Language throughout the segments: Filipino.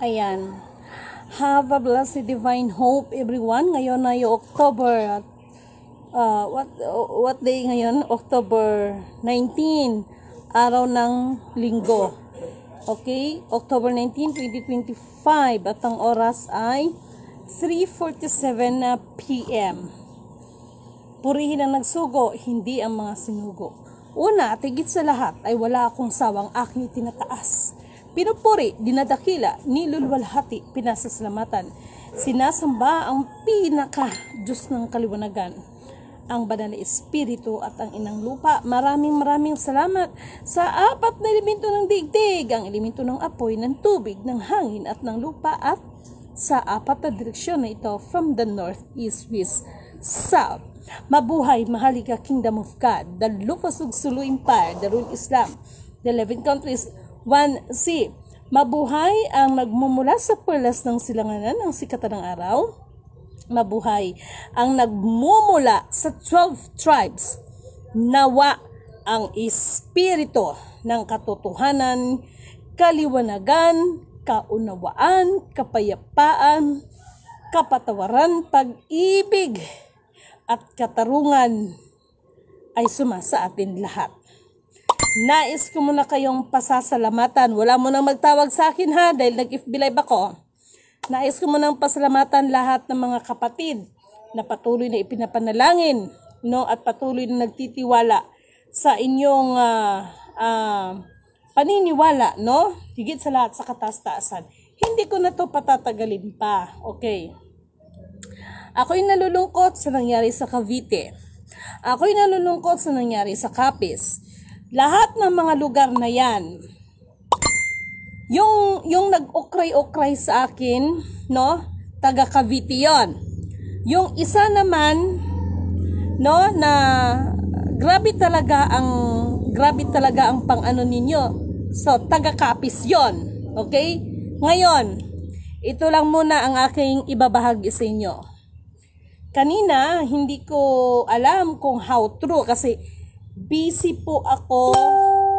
Ayan. Have a blessed divine hope everyone. Ngayon na yung October what day ngayon? October 19, araw ng linggo. Okay? October 19, 2025 at ang oras ay 3:47 p.m. Purihin ang nagsugo, hindi ang mga sinugo. Una at higit sa lahat ay wala akong sawang aking tinataas. Pinupuri, dinadakila, nilulwalhati, pinasasalamatan. Sinasamba ang pinaka-Diyos ng kaliwanagan, ang banal na espiritu at ang inang lupa. Maraming salamat sa apat na elemento ng digdig, ang elemento ng apoy, ng tubig, ng hangin at ng lupa, at sa apat na direksyon na ito, from the north, east, west, south. Mabuhay, mahalika Kingdom of God, the Lucas Sulu Empire, the Rule Islam, the 11 countries, 1C. Mabuhay ang nagmumula sa perlas ng silanganan ng sikatan ng araw. Mabuhay ang nagmumula sa 12 tribes. Nawa ang espiritu ng katotohanan, kaliwanagan, kaunawaan, kapayapaan, kapatawaran, pag-ibig, at katarungan ay sumasa atin lahat. Nais ko muna kayong pasasalamatan. Wala mo nang magtawag sa akin ha, dahil nag-FB live ako. Nais ko munang pasalamatan lahat ng mga kapatid na patuloy na ipinapanalangin, no, at patuloy na nagtitiwala sa inyong paniniwala, no? Higit sa lahat sa kataas-taasan. Hindi ko na to patatagalin pa. Okay. Ako'y nalulungkot sa nangyari sa Cavite. Ako'y nalulungkot sa nangyari sa Capiz. Lahat ng mga lugar na yan, yung nag-ukray-ukray sa akin, no, taga Cavite yon. Yung isa naman, no, na grabe talaga ang pang-ano ninyo. So, taga Capiz yon. Okay? Ngayon, ito lang muna ang aking ibabahagi sa inyo. Kanina, hindi ko alam kung how true kasi busy po ako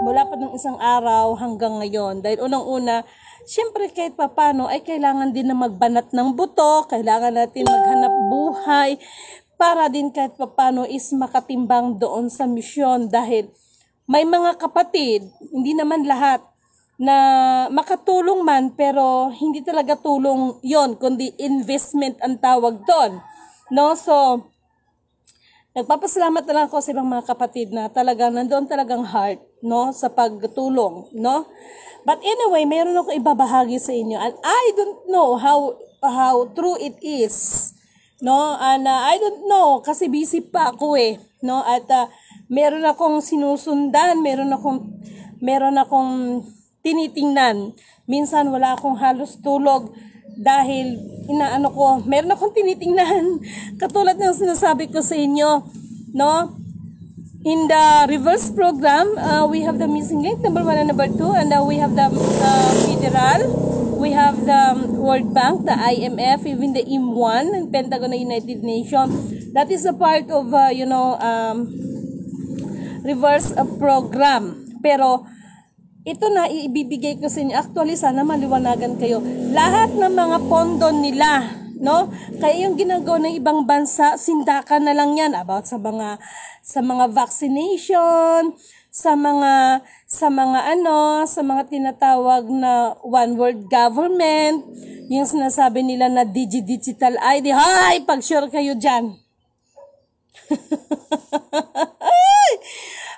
mula pa ng isang araw hanggang ngayon. Dahil unang-una, syempre kahit papano ay kailangan din na magbanat ng buto, kailangan natin maghanap buhay para din kahit papano is makatimbang doon sa misyon. Dahil may mga kapatid, hindi naman lahat, na makatulong man pero hindi talaga tulong yon, kundi investment ang tawag doon. No, so nagpapasalamat na lang ako sa ibang mga kapatid na talagang nandoon talagang heart, no, sa pagtulong, no. But anyway, mayroon ako ibabahagi sa inyo and I don't know how true it is, no, and I don't know kasi busy pa ako no, at meron akong sinusundan, meron akong tinitingnan. Minsan wala akong halos tulog dahil meron akong tinitingnan. Katulad ng sinasabi ko sa inyo, no? In the reverse program, we have the missing link, number 1 and number 2, and we have the federal, we have the World Bank, the IMF, even the IM1, and Pentagon ng United Nations. That is a part of, reverse program. Pero, ito na ibibigay ko sa inyo. Actually, sana maliwanagan kayo. Lahat ng mga pondo nila, no? Kaya yung ginagawa ng ibang bansa, sindakan na lang yan about sa mga vaccination, sa mga tinatawag na one world government, yung sinasabi nila na digital ID. Hay, pag-sure kayo diyan.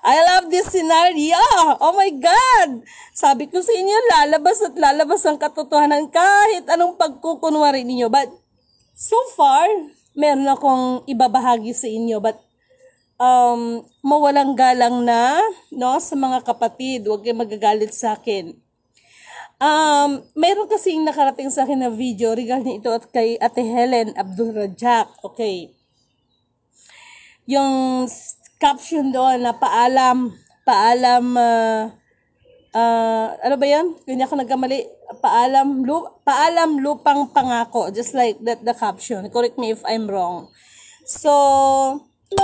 I love this scenario. Oh my God! Sabi ko sa inyo, lalabas ang katotohanan kahit anong pagkukunwari ninyo. But so far, meron akong ibabahagi sa inyo. But mawalang galang na, no, sa mga kapatid. Huwag kayong magagalit sa akin. Meron kasing nakarating sa akin na video regarding ito at kay Ate Helen Abdul-Rajak. Okay. Yung caption doon na paalam, ano ba yan? Hindi ako nagkamali. Paalam lupang pangako. Just like that, the caption. Correct me if I'm wrong. So,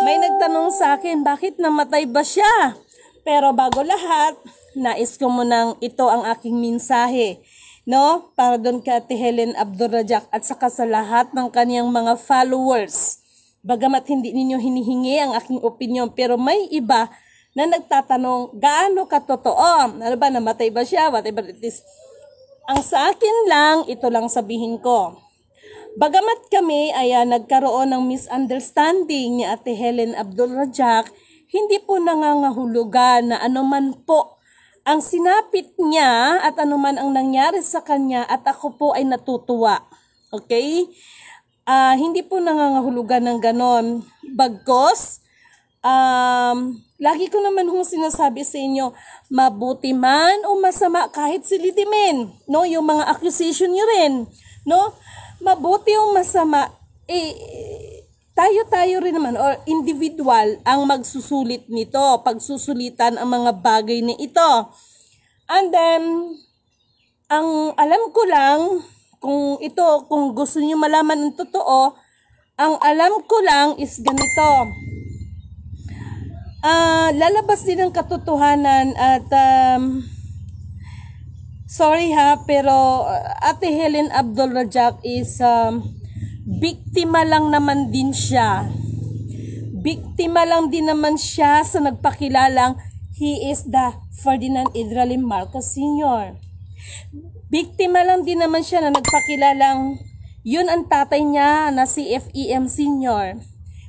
may nagtanong sa akin, bakit namatay ba siya? Pero bago lahat, nais ko munang ito ang aking mensahe. no? Para doon kay Ate Helen Abdul-Rajak at saka sa lahat ng kaniyang mga followers. Bagamat hindi ninyo hinihingi ang aking opinion, pero may iba na nagtatanong, gaano katotoo? Ano ba, namatay ba siya? Whatever it is. Ang sa akin lang, ito lang sabihin ko. Bagamat kami ay nagkaroon ng misunderstanding ni Ate Helen Abdul-Rajak, hindi po nangangahulugan na anuman po ang sinapit niya at anuman ang nangyari sa kanya at ako po ay natutuwa. Okay? Hindi po nangangahulugan ng ganon. Bagkos, lagi ko naman hong sinasabi sa inyo, mabuti man o masama kahit silidimin, no? Yung mga accusation nyo rin, no? Mabuti o masama, tayo-tayo rin naman or individual ang magsusulit nito, pagsusulitan ang mga bagay na ito. And then, ang alam ko lang, kung gusto niyo malaman ng totoo, ang alam ko lang is ganito. Lalabas din ang katotohanan at sorry ha, pero Ate Helen Abdul-Rajak is biktima lang naman din siya. Biktima lang din naman siya sa nagpakilalang he is the Ferdinand Idralim Marcos Sr. Biktima lang din naman siya na nagpakilalang yun ang tatay niya na si FEM Sr.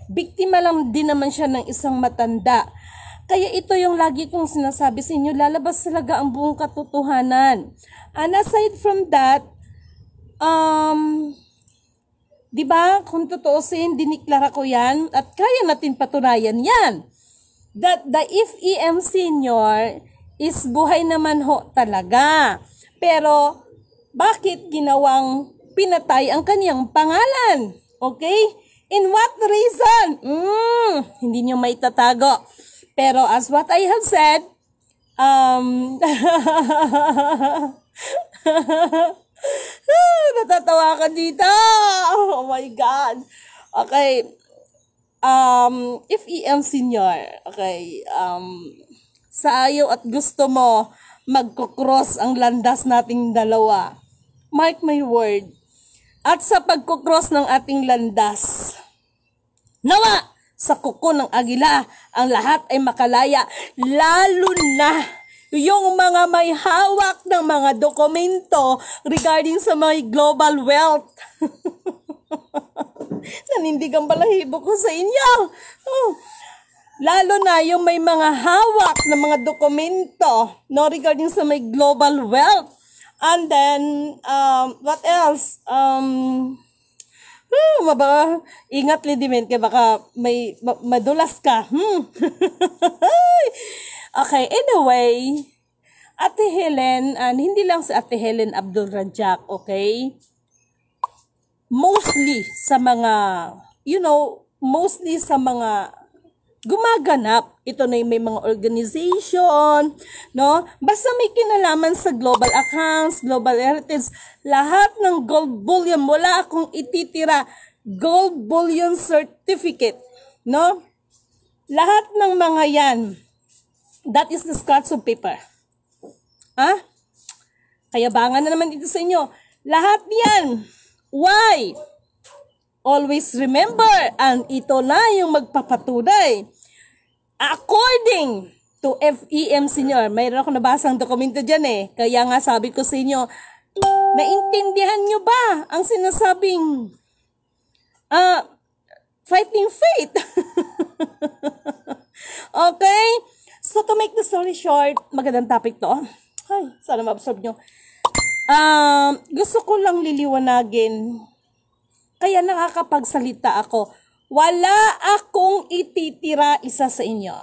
Biktima lang din naman siya ng isang matanda. Kaya ito yung lagi kong sinasabi sa inyo, lalabas talaga ang buong katotohanan. And aside from that, di ba, kung tutuusin, diniklara ko yan at kaya natin patunayan yan. That the FEM Senior is buhay naman ho talaga. Pero, bakit ginawang pinatay ang kaniyang pangalan? Okay? In what reason? Hindi nyo maitatago. Pero as what I have said, natatawa ka dito. Oh my God. Okay. FEM Senior, okay, sa ayaw at gusto mo, magkukross ang landas nating dalawa. Mark my word. At sa pagkukross ng ating landas, nawa! Sa kuko ng agila, ang lahat ay makalaya, lalo na yung mga may hawak ng mga dokumento regarding sa mga global wealth. Nanindigang balahibo ko sa inyo. Lalo na yung may mga hawak ng mga dokumento, no, regarding sa may global wealth. And then, what else? Ingat Lidimen, kaya baka may madulas ka. Okay, anyway, Ate Helen, and hindi lang si Ate Helen Abdul-Rajak, okay? Mostly sa mga, mostly sa mga gumaganap. Ito na yung may mga organization, no? Basta may kinalaman sa global accounts, global heritage, lahat ng gold bullion, wala akong ititira, gold bullion certificate, no? Lahat ng mga yan, that is the scratch of paper. Kayabangan na naman ito sa inyo. Lahat yan. Why? Always remember, and ito na yung magpapatunay. According to FEM Senior, mayroon ako nabasang dokumento dyan eh. Kaya nga sabi ko sa inyo, naintindihan nyo ba ang sinasabing fighting faith? Okay? So to make the story short, magandang topic to. Ay, sana ma-absorb nyo. Gusto ko lang liliwanagin. Kaya nakakapagsalita ako. Wala akong ititira isa sa inyo.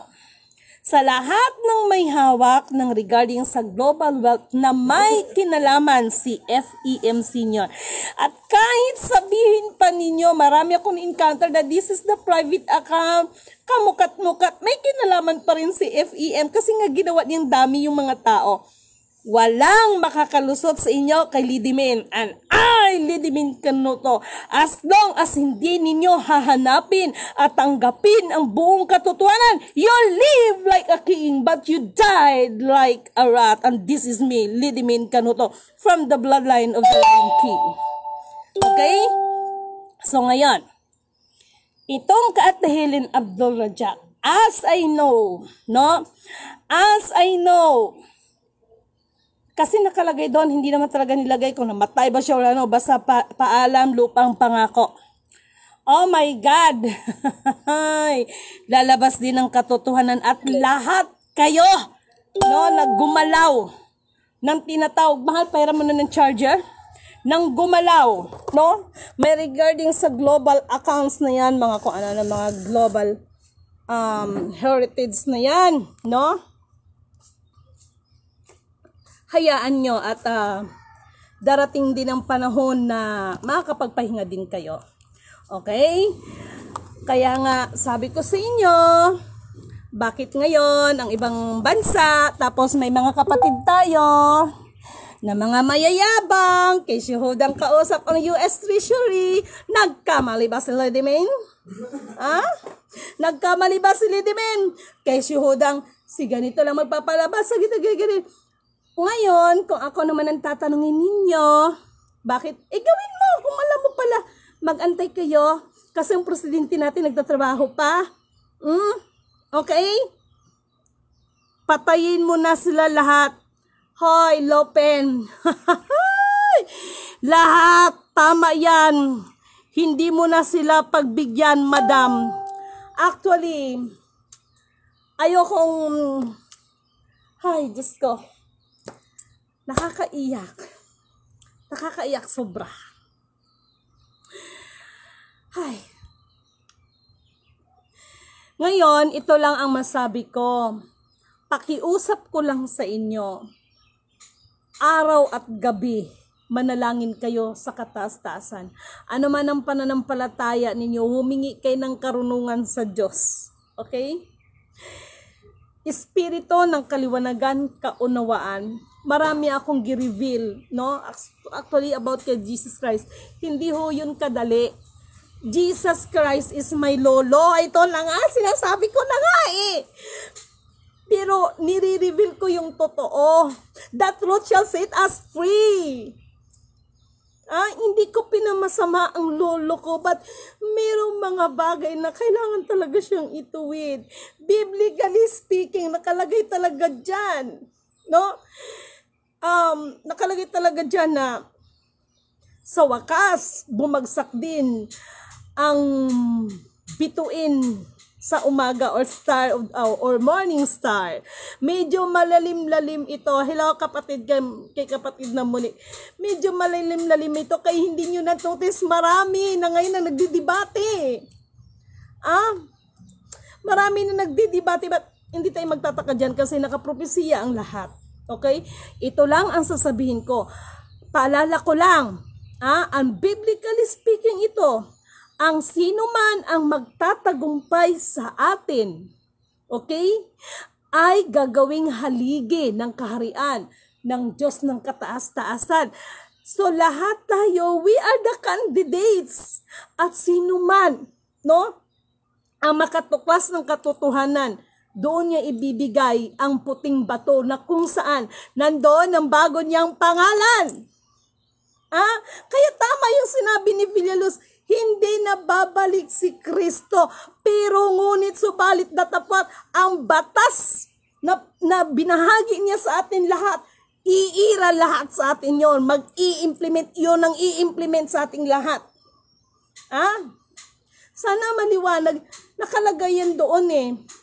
Sa lahat ng may hawak ng regarding sa global wealth na may kinalaman si FEM Senior. At kahit sabihin pa ninyo, marami akong encounter na this is the private account, kamukat-mukat, may kinalaman pa rin si FEM kasi nga ginawa niyang dami yung mga tao. Walang makakalusot sa inyo kay Lidimin. And I, Lidimin Canuto, as long as hindi ninyo hahanapin at tanggapin ang buong katotohanan, you live like a king, but you died like a rat. And this is me, Lidimin Canuto, from the bloodline of the living king. Okay? So ngayon, itong Kaatahilin Abdul Rajak, as I know, no? As I know, kasi nakalagay doon, hindi naman talaga nilagay kung namatay ba siya o ano, basta paalam, lupang pangako. Oh my God! Lalabas din ang katotohanan at lahat kayo, no, naggumalaw ng tinatawag, mahal, pera mo na ng charger? Nang gumalaw, no? May regarding sa global accounts na yan, mga kung ano na mga global heritage na yan, no? Hayaan nyo at darating din ang panahon na makakapagpahinga din kayo. Okay? Kaya nga, sabi ko sa inyo, bakit ngayon ang ibang bansa, tapos may mga kapatid tayo, na mga mayayabang, kay Shuhudang kausap ang US Treasury, nagkamali ba si Lidimin? Nagkamali ba si Lidimin? Kay Shuhudang, si ganito lang magpapalabas, sa ganito. Ngayon, kung ako naman ang tatanungin ninyo, bakit? Gawin mo, kung alam mo pala, mag-antay kayo, kasi ang presidente natin nagtatrabaho pa. Okay? Patayin mo na sila lahat. Hoy, Lopen. Lahat, tama yan. Hindi mo na sila pagbigyan, madam. Actually, ayokong, ay, Diyos ko. Nakakaiyak. Nakakaiyak sobra. Ay. Ngayon, ito lang ang masabi ko. Pakiusap ko lang sa inyo. Araw at gabi, manalangin kayo sa kataas-taasan. Ano man ang pananampalataya ninyo, humingi kayo ng karunungan sa Diyos. Okay? Espiritu ng kaliwanagan, kaunawaan. Marami akong gi-reveal, no? Actually, about kay Jesus Christ. Hindi ho yun kadali. Jesus Christ is my lolo. Ito na nga, sinasabi ko na nga eh. Pero, nire-reveal ko yung totoo. The truth shall set us free. Hindi ko pinamasama ang lolo ko, but mayroong mga bagay na kailangan talaga siyang ituwid. Biblically speaking, nakalagay talaga dyan. No? Nakalagay talaga dyan na sa wakas, bumagsak din ang bituin sa umaga or star or morning star. Medyo malalim-lalim ito. Hello kapatid, kay kapatid na muli. Medyo malalim-lalim ito kaya hindi nyo na-notice marami na ngayon na nagdidebate. Marami na nagdidebate, but hindi tayo magtataka dyan kasi nakapropesiya ang lahat. Okay? Ito lang ang sasabihin ko. Paalala ko lang, ang biblically speaking ito, ang sino man ang magtatagumpay sa atin, okay, ay gagawing haligi ng kaharian ng Diyos ng kataas-taasan. So lahat tayo, we are the candidates. At sino man, no, ang makatuklas ng katotohanan, doon niya ibibigay ang puting bato na kung saan nandoon ang bago niyang pangalan. Kaya tama yung sinabi ni Villaluz, hindi na babalik si Kristo, pero ngunit subalit datapwat ang batas na binahagi niya sa atin lahat, iira lahat sa atin yon, mag-i-implement yon ang i-implement sa ating lahat. Sana maliwanag, nakalagay yan doon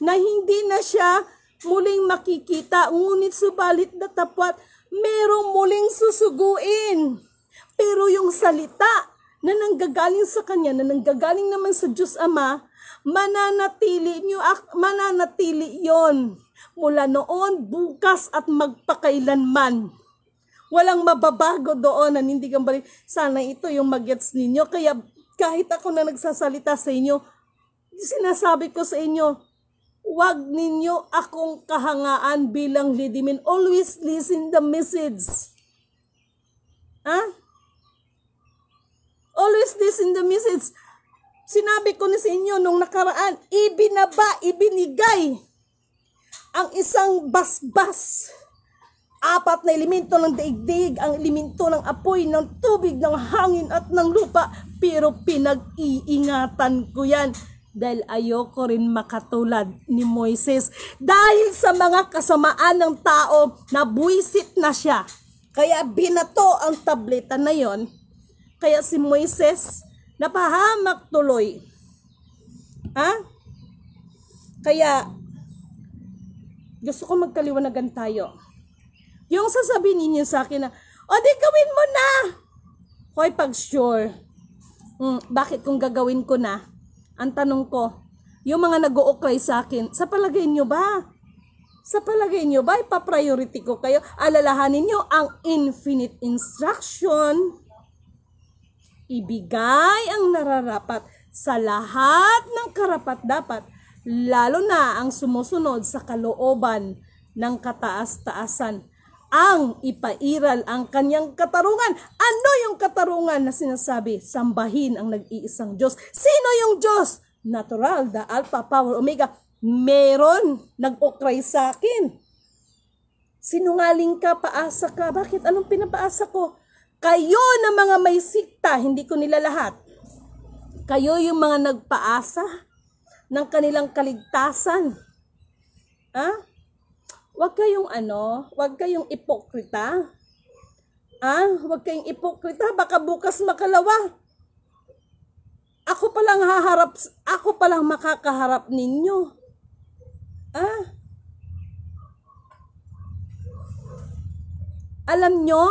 na hindi na siya muling makikita, ngunit subalit datapwat merong muling susuguin. Pero yung salita na nanggagaling sa Kanya, na nanggagaling naman sa Diyos Ama, mananatili yon mula noon, bukas at magpakailanman. Walang mababago doon, nanindigan ba rin? Sana ito yung magets ninyo. Kaya kahit ako na nagsasalita sa inyo, sinasabi ko sa inyo, Huwag ninyo akong kahangaan bilang lidimin. Always listen the message. Always listen the message. Sinabi ko na sa inyo nung nakaraan, ibinigay ang isang basbas. 4 na elemento ng daigdig, ang elemento ng apoy, ng tubig, ng hangin at ng lupa. Pero pinag-iingatan ko yan dahil ayoko rin makatulad ni Moises. Dahil sa mga kasamaan ng tao, nabuisit na siya. Kaya binato ang tableta na yon. Kaya si Moises napahamak tuloy. Kaya gusto ko magkaliwanagan tayo. Yung sasabihin ninyo sa akin na, o di gawin mo na. Hoy, pag sure. Bakit kung gagawin ko na? Ang tanong ko, yung mga nag-o-cry sa akin, sa palagay nyo ba? Sa palagay nyo ba, ipa-priority ko kayo? Alalahanin nyo ang infinite instruction. Ibigay ang nararapat sa lahat ng karapat-dapat, lalo na ang sumusunod sa kalooban ng kataas-taasan. Ang ipairal ang kanyang katarungan. Ano yung katarungan na sinasabi? Sambahin ang nag-iisang Diyos. Sino yung Diyos? Natural, the Alpha, Power, Omega. Meron nag-ukray sa akin. Sinungaling ka, paasa ka. Bakit? Anong pinapaasa ko? Kayo na mga may sikta, hindi ko nila lahat. Kayo yung mga nagpaasa ng kanilang kaligtasan. Huwag kayong ipokrita. Huwag kayong ipokrita, baka bukas makalawa. Ako palang makakaharap ninyo. Alam nyo,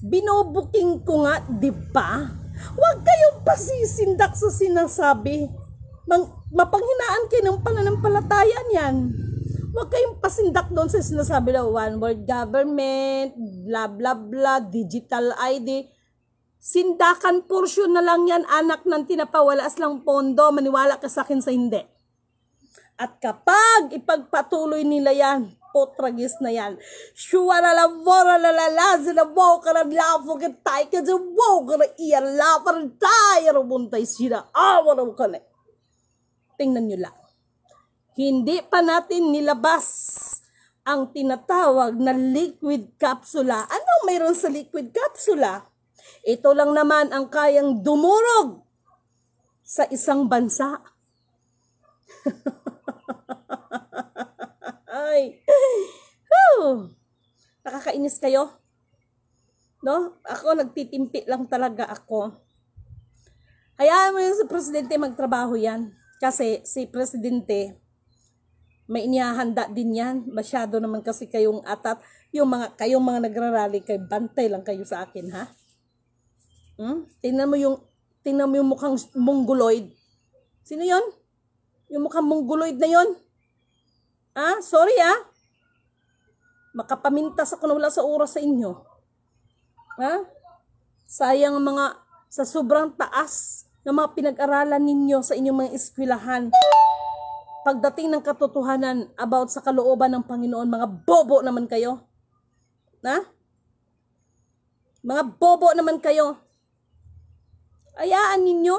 binobuking ko nga, di ba? Huwag kayong pasisindak sa sinasabi. Mapanghinaan kayo ng pananampalatayan yan. Huwag kayong pasindak doon sa sinasabi na one world government, blah blah blah, digital ID. Sindakan portion na lang yan, anak ng tinapawalas lang pondo, maniwala ka sa akin sa hindi. At kapag ipagpatuloy nila yan, potragis na yan. Shuara la vora la la la zina boka na lafo ka tayo ka dyan boka na iya lafa na tayo rubuntay sila. Awa na ka na. Tingnan nyo lang. Hindi pa natin nilabas ang tinatawag na liquid capsula. Anong mayroon sa liquid capsula? Ito lang naman ang kayang dumurog sa isang bansa. Ay. Nakakainis kayo? No? Ako nagtitimpi lang talaga ako. Hayaan mo yun sa presidente magtrabaho yan. Kasi si presidente may inihahanda din yan. Masyado naman kasi kayong atat. Kayong mga nagrarally kay bantay lang kayo sa akin, ha? Tingnan mo yung mukhang mongoloid. Sino yon? Yung mukhang mongoloid na yon? Sorry makapamintas ako na wala sa oras sa inyo. Sayang sa sobrang taas ng mga pinag-aralan ninyo sa inyong mga eskwelahan. Pagdating ng katotohanan about sa kalooban ng Panginoon, mga bobo naman kayo. Mga bobo naman kayo. Ayaan ninyo.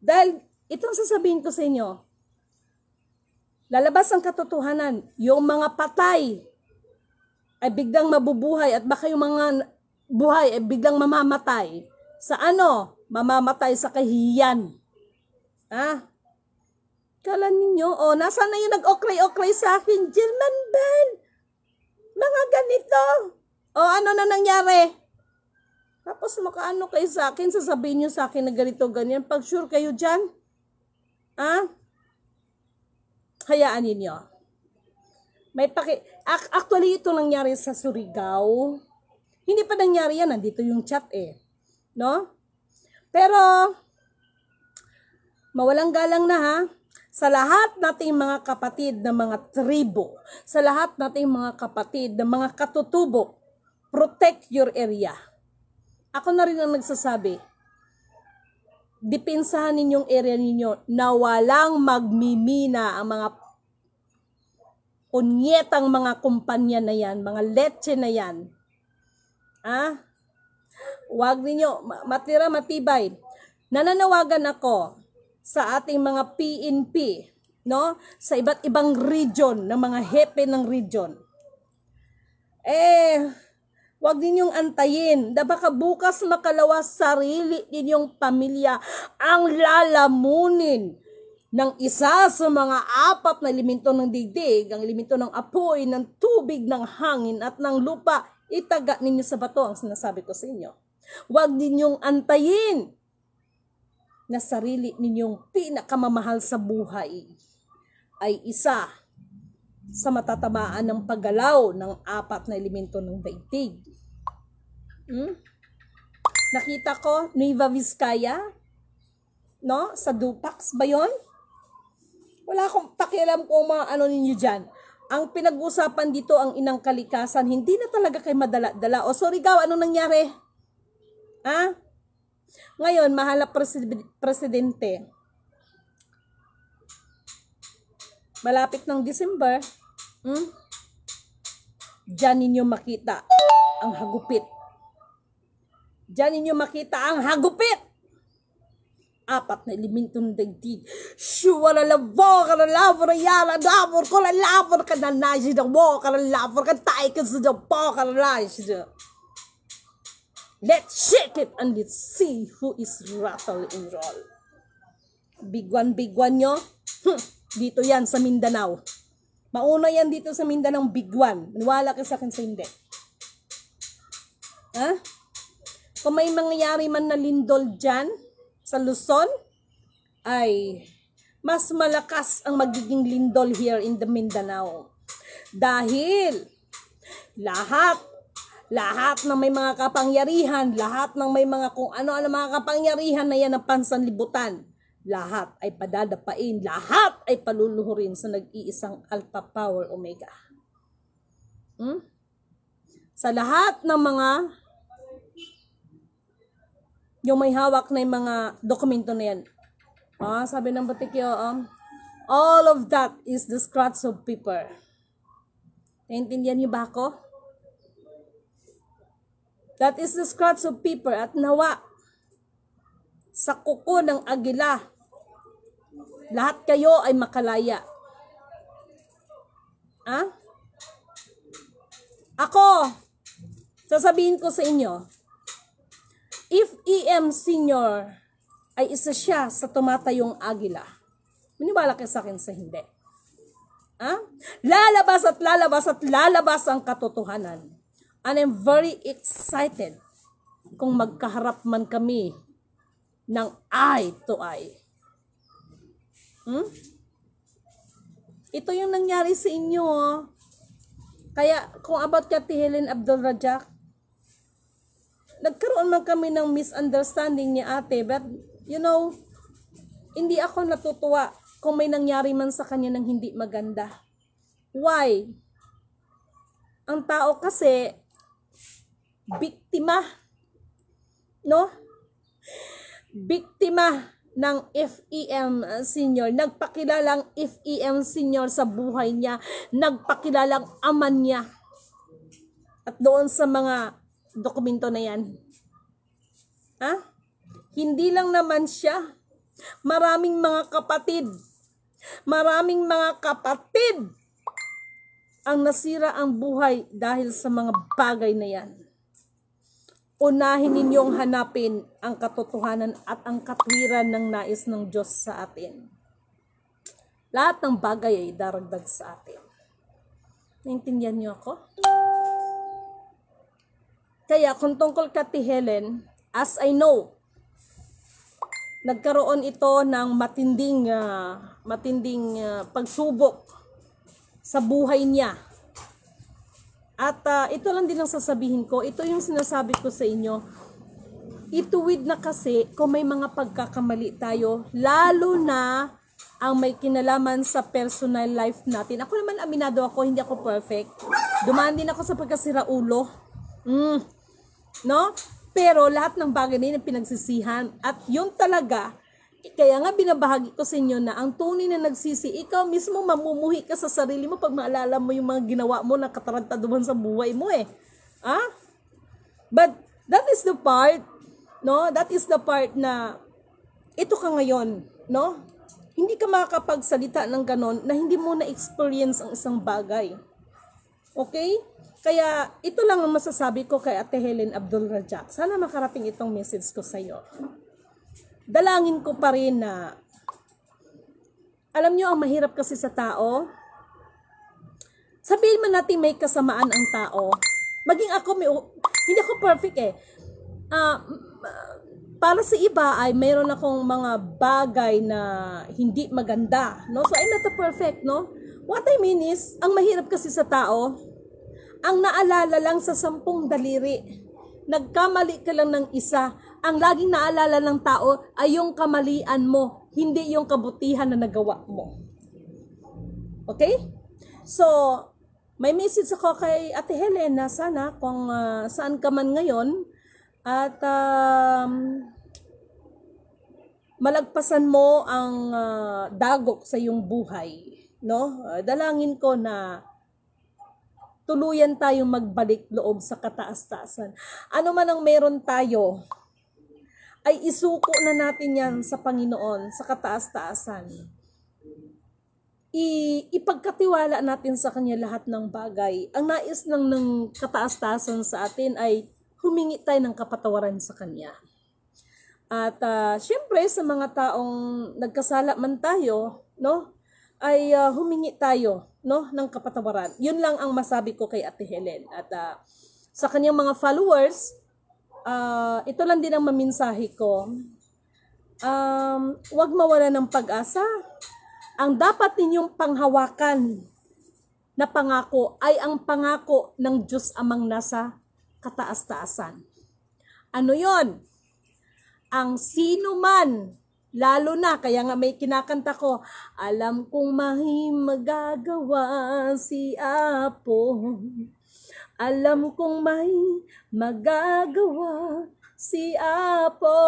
Dahil itong sasabihin ko sa inyo, lalabas ang katotohanan, yung mga patay ay biglang mabubuhay at baka yung mga buhay ay biglang mamamatay. Sa ano? Mamamatay sa kahihiyan. Kala ninyo, nasaan na yung nag-okray-okray sa akin? German band. Mga ganito. Ano na nangyari? Tapos makaano kayo sa akin, sasabihin nyo sa akin na ganito, ganyan. Pag sure kayo dyan, hayaan ninyo. Actually, ito nangyari sa Surigao. Hindi pa nangyari yan, nandito yung chat no? Pero, mawalang galang na ha. Sa lahat nating mga kapatid na mga tribo, sa lahat nating mga kapatid na mga katutubo, protect your area. Ako na rin ang nagsasabi, depensahan ninyong area ninyo na walang magmimina ang mga unyetang mga kumpanya na yan, mga leche na yan. Huwag ninyo, matira matibay. Nananawagan ako sa ating mga PNP, no? Sa iba't ibang region, ng mga hepe ng region. Huwag ninyong antayin na baka bukas makalawas sarili ninyong pamilya ang lalamunin ng isa sa mga 4 na elemento ng digdig, ang elemento ng apoy, ng tubig, ng hangin at ng lupa. Itaga ninyo sa bato ang sinasabi ko sa inyo. Huwag ninyong antayin na sarili ninyong pinakamamahal sa buhay ay isa sa matatamaan ng paggalaw ng 4 na elemento ng daigdig. Nakita ko, Nueva Vizcaya, no? Sa Dupax ba yun? Wala akong pakialam kung mga ano ninyo dyan. Ang pinag-usapan dito ang inang kalikasan, hindi na talaga kayo madala-dala. O sorry gaw, anong nangyari? Ngayon, mahal na presidente. Malapit ng December, diyan ninyo makita ang hagupit. Diyan ninyo makita ang hagupit. 4 na elemento ng daigdig. Shuwa na labo ka na labor na yala. Labor ko na labor ka na nasi na mo ka na labor ka tayo ka sa po ka na nasi na. Let's shake it and let's see who is rattle and roll. Bigwan nyo. Dito yan sa Mindanao. Mauna yan dito sa Mindanao, bigwan. Maniwala ka sa akin sa hindi. Kung may mangyayari man na lindol dyan, sa Luzon, ay mas malakas ang magiging lindol here in the Mindanao. Dahil lahat ng may mga kapangyarihan, lahat ng may mga kung ano-ano mga kapangyarihan na yan ng pansanlibutan, lahat ay padadapain, lahat ay paluluhurin sa nag-iisang Alpha Power Omega. Sa lahat ng mga yung may hawak na yung mga dokumento na yan. Sabi ng Batikyo, all of that is the scraps of paper. Naintindihan niyo ba ako? That is the scraps of paper at nawa sa kuko ng agila. Lahat kayo ay makalaya. Ako, sasabihin ko sa inyo, if E.M. Senior ay isa siya sa tumatayong agila, maniwala kayo sa akin sa hindi. Lalabas at lalabas at lalabas ang katotohanan. And I'm very excited kung magkaharap man kami ng eye to eye. Ito yung nangyari sa inyo. Kaya kung about Kati Helen Abdul-Rajak, nagkaroon man kami ng misunderstanding ni ate, but you know, hindi ako natutuwa kung may nangyari man sa kanya ng hindi maganda. Why? Ang tao kasi, biktima, no? Biktima ng FEM Senior. Nagpakilalang FEM Senior sa buhay niya. Nagpakilalang ama niya. At doon sa mga dokumento na yan. Hindi lang naman siya. Maraming mga kapatid ang nasira ang buhay dahil sa mga bagay na yan. Unahin ninyong hanapin ang katotohanan at ang katwiran ng nais ng Diyos sa atin. Lahat ng bagay ay daragdag sa atin. Naintindihan niyo ako? Kaya kung tungkol Kati Helen, as I know, nagkaroon ito ng matinding pagsubok sa buhay niya. At ito lang din ang sasabihin ko, ito yung sinasabi ko sa inyo. Ituwid na kasi kung may mga pagkakamali tayo, lalo na ang may kinalaman sa personal life natin. Ako naman, aminado ako, hindi ako perfect. Dumaan din ako sa pagkasira ulo. No? Pero lahat ng bagay na yun ang pinagsisihan. At yun talaga, kaya nga binabahagi ko sa inyo na ang tunay na nagsisi, ikaw mismo mamumuhi ka sa sarili mo pag maalala mo yung mga ginawa mo na katarantaduhan sa buhay mo eh. But that is the part, no? That is the part na ito ka ngayon, no? Hindi ka makakapagsalita ng ganon na hindi mo na-experience ang isang bagay. Okay? Kaya ito lang ang masasabi ko kay Ate Helen Abdul Rajak. Sana makarating itong message ko sa iyo. Dalangin ko pa rin na, alam nyo, ang mahirap kasi sa tao, sabihin man natin may kasamaan ang tao, maging ako, hindi ako perfect eh. Para sa iba ay mayroon akong mga bagay na hindi maganda, no? So I'm not perfect, no? What I mean is, ang mahirap kasi sa tao, ang naalala lang sa 10 daliri. Nagkamali ka lang ng isa. Ang laging naalala ng tao ay yung kamalian mo, hindi yung kabutihan na nagawa mo. Okay? So, may message ako kay Ate Helen na sana kung saan ka man ngayon at malagpasan mo ang dagok sa iyong buhay. No? Dalangin ko na tuluyan tayong magbalik loob sa kataas-taasan. Ano man ang meron tayo, ay isuko na natin yan sa Panginoon, sa kataas-taasan. Ipagkatiwala natin sa Kanya lahat ng bagay. Ang nais ng kataas-taasan sa atin ay humingi tayo ng kapatawaran sa Kanya. At syempre sa mga taong nagkasala man tayo, no, ay humingi tayo, no, ng kapatawaran. Yun lang ang masabi ko kay Ate Helen. At sa kanyang mga followers, ito lang din ang maminsahe ko. Huwag mawala ng pag-asa. Ang dapat ninyong panghawakan na pangako ay ang pangako ng Diyos Amang nasa kataas-taasan. Ano yon? Ang sino man, lalo na, kaya nga may kinakanta ko, alam kong may magagawa si Apo. Alam kong may magagawa si Apo.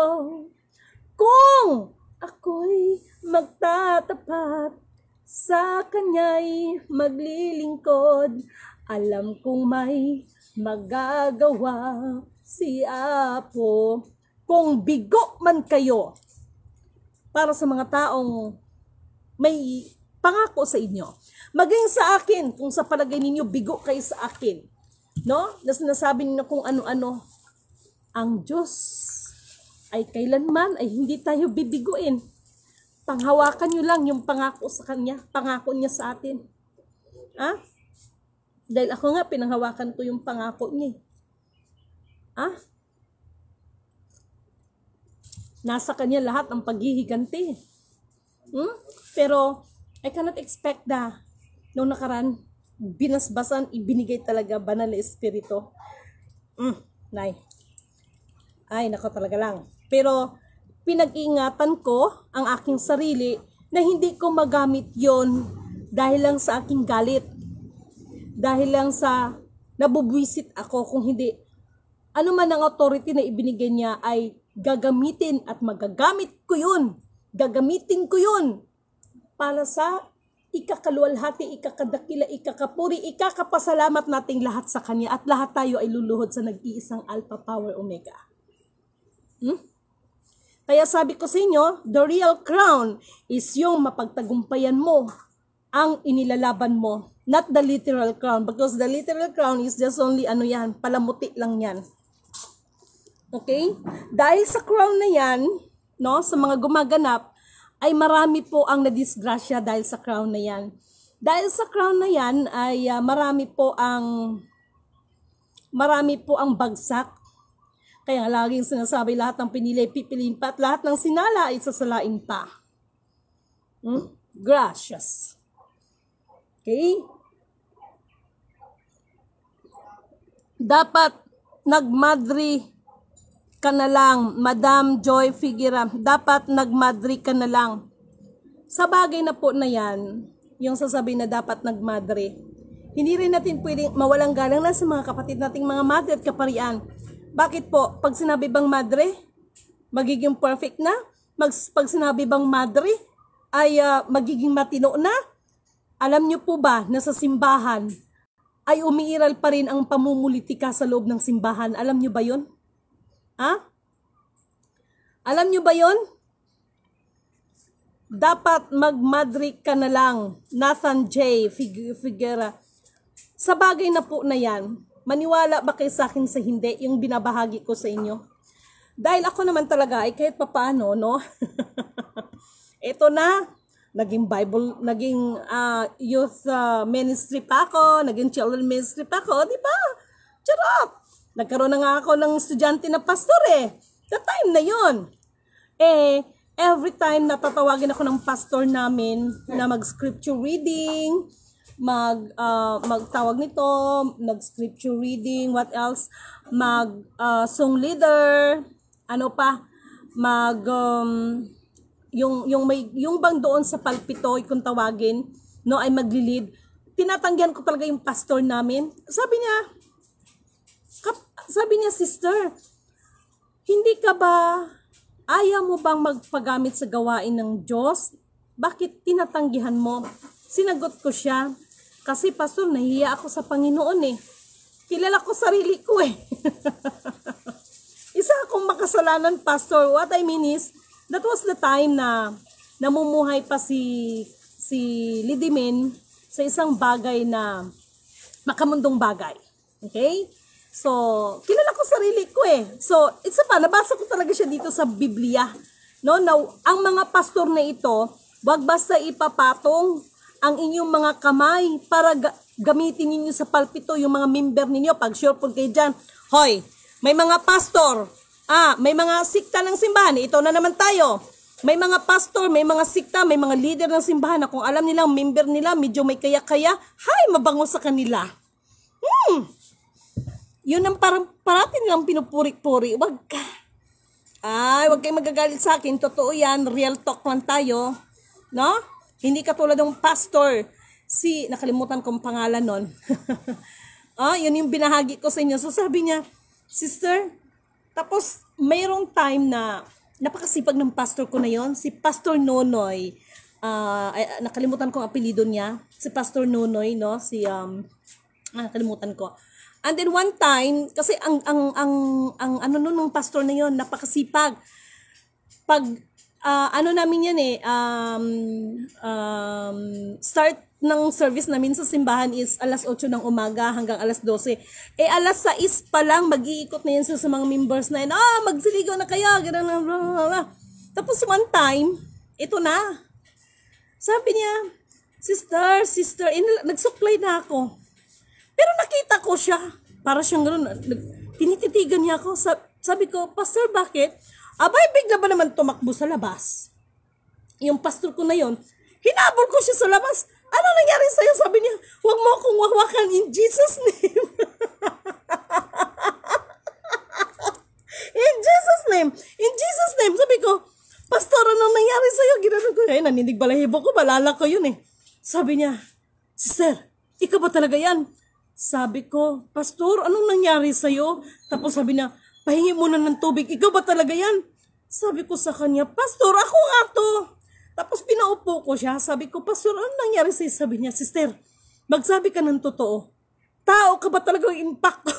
Kung ako'y magtatapat, sa Kanya'y maglilingkod, alam kong may magagawa si Apo. Kung bigo man kayo, para sa mga taong may pangako sa inyo. Maging sa akin, kung sa palagay ninyo, bigo kayo sa akin. No? Na sinasabi niyo kung ano-ano. Ang Diyos ay kailanman ay hindi tayo bibiguin. Panghawakan nyo lang yung pangako sa Kanya. Pangako niya sa atin. Dahil ako nga, pinanghawakan ko yung pangako niya. Nasa Kanya lahat ang paghihiganti. Pero, I cannot expect na noong nakaraan, binasbasan, ibinigay talaga banal na espiritu. Nay. Ay, nako talaga lang. Pero, pinag-iingatan ko ang aking sarili na hindi ko magamit yon dahil lang sa aking galit. Dahil lang sa nabubwisit ako kung hindi. Ano man ang authority na ibinigay niya ay gagamitin at magagamit ko yun. Gagamitin ko yun para sa ikakaluwalhati, ikakadakila, ikakapuri, ikakapasalamat nating lahat sa Kanya at lahat tayo ay luluhod sa nag-iisang Alpha Power Omega. Kaya sabi ko sa inyo, the real crown is yung mapagtagumpayan mo ang inilalaban mo. Not the literal crown, because the literal crown is just only palamuti lang yan. Okay? Dahil sa crown na yan, no, sa mga gumaganap, ay marami po ang nadisgrasya dahil sa crown na yan. Dahil sa crown na yan, ay marami po ang bagsak. Kaya laging sinasabi, lahat ng pinili, pipiliin pa, at lahat ng sinala ay sasalain pa. Gracious. Okay? Dapat nagmadri ka na lang, Madam Joy Figuera, dapat nagmadri ka na lang. Sa bagay na po na yan, yung sasabihin na dapat nagmadri, hindi rin natin pwedeng mawalang galang na sa mga kapatid nating mga madre at kaparian. Bakit po? Pag sinabi bang madre, magiging perfect na? Pag sinabi bang madre, ay magiging matino na? Alam niyo po ba na sa simbahan ay umiiral pa rin ang pamumulitika sa loob ng simbahan? Alam niyo ba yun? Ha? Alam niyo ba yun? Dapat mag-madre ka na lang, Nathan J. Figuera. Sa bagay na po na yan, maniwala ba kayo sa akin sa hindi yung binabahagi ko sa inyo? Dahil ako naman talaga ay kahit papaano, no? Ito na, naging Bible, naging youth ministry pa ako, naging children ministry pa ako, di ba? Charot! Nagkaroon na nga ako ng estudyante na pastor eh. The time na yon. Every time natatawagin ako ng pastor namin na mag-scripture reading, magtawag nito, nag-scripture reading, what else? Song leader, ano pa? Yung bang doon sa palpito, kung tawagin, no, ay maglilid. Tinatanggihan ko talaga yung pastor namin. Sabi niya, sister, hindi ka ba, ayaw mo bang magpagamit sa gawain ng Diyos? Bakit tinatanggihan mo? Sinagot ko siya, kasi pastor, nahiya ako sa Panginoon eh. Kilala ko sarili ko eh. Isa akong makasalanan, pastor. What I mean is, that was the time na namumuhay pa si Lidimin sa isang bagay na makamundong bagay. Okay? So, kilala ko sarili ko eh. So, isa pa, nabasa ko talaga siya dito sa Biblia. No? Now, ang mga pastor na ito, wag basta ipapatong ang inyong mga kamay para gamitin ninyo sa palpito yung mga member ninyo. Pag sure po kayo dyan, hoy, may mga pastor, may mga sikta ng simbahan, ito na naman tayo. May mga pastor, may mga sikta, may mga leader ng simbahan na kung alam nilang member nila, medyo may kaya-kaya, mabango sa kanila. Yun ang parati nilang pinupuri-puri. Wag ka. Wag kayong magagalit sa akin. Totoo yan, real talk lang tayo. No? Hindi katulad ng pastor. Nakalimutan kong pangalan nun. Yun yung binahagi ko sa inyo. So sabi niya, sister, tapos mayroong time na napakasipag ng pastor ko na yon, si Pastor Nonoy. Nakalimutan ko ang apelyido niya. Si Pastor Nonoy, no? Nakalimutan ko. And then one time, kasi ang ano nun ng pastor na yon, napakasipag. Pag namin yan start ng service namin sa simbahan is alas 8 ng umaga hanggang alas 12. Alas 6 pa lang, mag-iikot na yan sa mga members na yun. Magsiligaw na kayo, gano'n, blah, blah, blah. Tapos one time, ito na. Sabi niya, sister, nagsupply na ako. Pero nakita ko siya, para siyang gano'n, tinititigan niya ako. Sabi ko, pastor, bakit? Abay, bigla ba naman tumakbo sa labas? Yung pastor ko na yon, hinabol ko siya sa labas. Ano nangyari sa'yo? Sabi niya, huwag mo akong wawakan in Jesus' name. In Jesus' name. In Jesus' name. Sabi ko, pastor, anong nangyari sa'yo? Ginano ko, naninig balahibo ko, malala ko yun eh. Sabi niya, sister, ikaw ba talaga yan? Sabi ko, pastor, anong nangyari sa'yo? Tapos sabi niya, pahingi muna ng tubig, ikaw ba talaga yan? Sabi ko sa kanya, pastor, ako nga to. Tapos pinaupo ko siya, sabi ko, pastor, ano nangyari sa'yo? Sabi niya, sister, magsabi ka ng totoo. Tao ka ba talaga yung impact ko?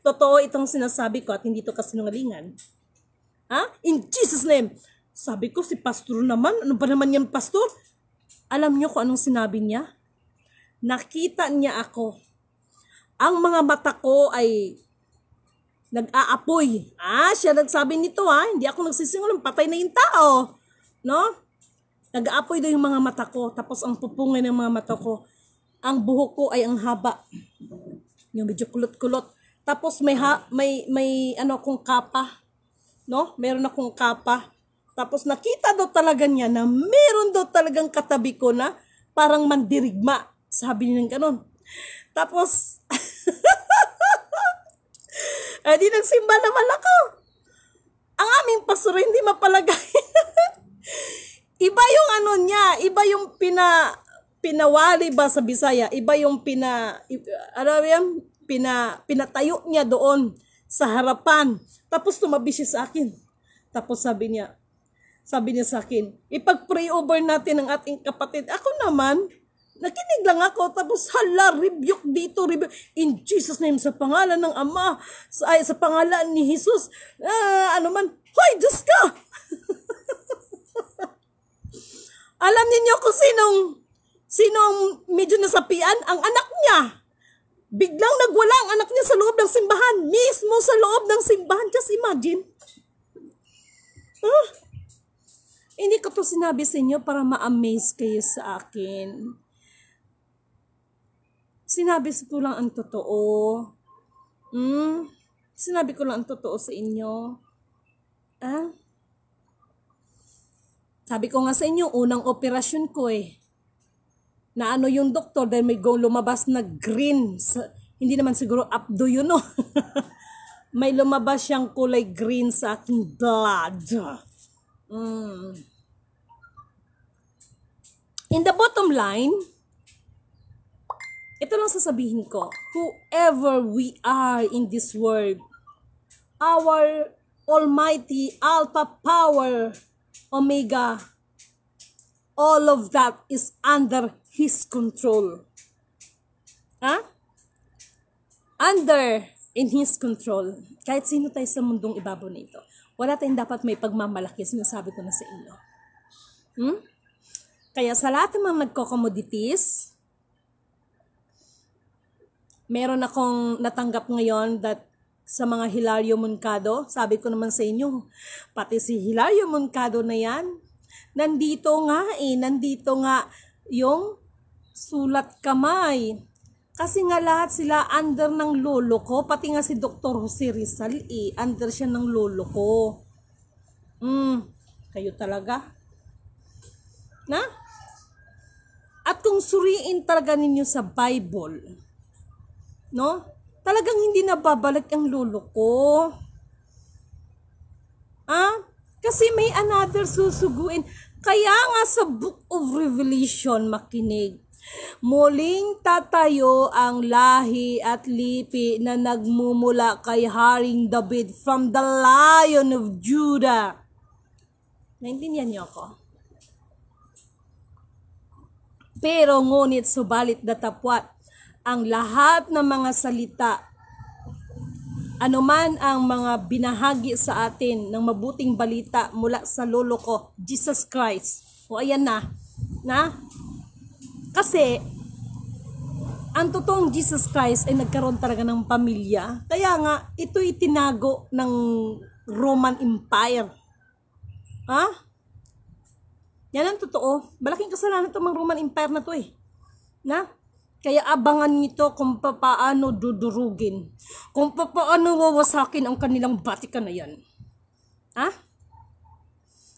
Totoo itong sinasabi ko at hindi to kasinungalingan. In Jesus' name. Sabi ko, si pastor naman, ano ba naman yan, pastor? Alam niyo kung anong sinabi niya? Nakita niya ako. Ang mga mata ko ay nag-aapoy. Siya nagsabi nito hindi ako nagsisinungaling, patay na yung tao. No? Nag-aapoy daw yung mga mata ko, tapos ang pupungay ng mga mata ko, ang buhok ko ay ang haba. Yung medyo kulot-kulot. Tapos may akong kapa. No? Meron akong kapa. Tapos nakita daw talaga niya na meron daw talagang katabi ko na parang mandirigma. Sabi niya ng ganon. Tapos, di nagsimba naman ako. Ang aming pastor hindi mapalagay. Iba yung ano niya, iba yung pinawali ba sa Bisaya, iba yung pinatayo niya doon sa harapan. Tapos tumabi siya sa akin. Tapos sabi niya sa akin, ipag-pray over natin ang ating kapatid. Ako naman, nakinig lang ako, tapos hala, rebuke dito, rebuke. In Jesus' name, sa pangalan ng Ama, sa pangalan ni Jesus, hoy, Diyos ka! Alam niyo kung sinong medyo nasapian? Ang anak niya. Biglang nagwala ang anak niya sa loob ng simbahan. Mismo sa loob ng simbahan. Just imagine. Hindi ko to sinabi sa inyo para ma-amaze kayo sa akin. Sinabi ko lang ang totoo. Sinabi ko lang ang totoo sa inyo. Sabi ko nga sa inyo, unang operasyon ko na yung doktor dahil may lumabas na green. Hindi naman siguro abdo yun, no? May lumabas siyang kulay green sa aking blood. In the bottom line, ito lang sasabihin ko. Whoever we are in this world, our Almighty Alpha Power, Omega, all of that is under His control. In His control. Kahit sino tayo sa mundong ibabaw nito, wala tayong dapat may pagmamalaki. Sinasabi ko na sa inyo. Kaya sa lahat ng mga nagko-commodities, meron akong natanggap ngayon that sa mga Hilario Moncado, sabi ko naman sa inyo, pati si Hilario Moncado na yan, nandito nga yung sulat kamay. Kasi nga lahat sila under ng lolo ko, pati nga si Dr. Jose Rizal, under siya ng lolo ko. Kayo talaga. At kung suriin talaga ninyo sa Bible, no? Talagang hindi nababalik ang lolo ko. Kasi may another susuguin. Kaya nga sa Book of Revelation, makinig. Muling tatayo ang lahi at lipi na nagmumula kay Haring David from the Lion of Judah. Naintindihan niyo ako? Pero ngunit subalit datapwat ang lahat ng mga salita, anuman ang mga binahagi sa atin ng mabuting balita mula sa lolo ko, Jesus Christ. O ayan na. Kasi, ang totoong Jesus Christ ay nagkaroon talaga ng pamilya. Kaya nga, ito'y tinago ng Roman Empire. Yan ang totoo. Malaking kasalanan itong mga Roman Empire na to Kaya abangan nito kung paano dudurugin. Kung paano wawasakin ang kanilang Vatican na yan.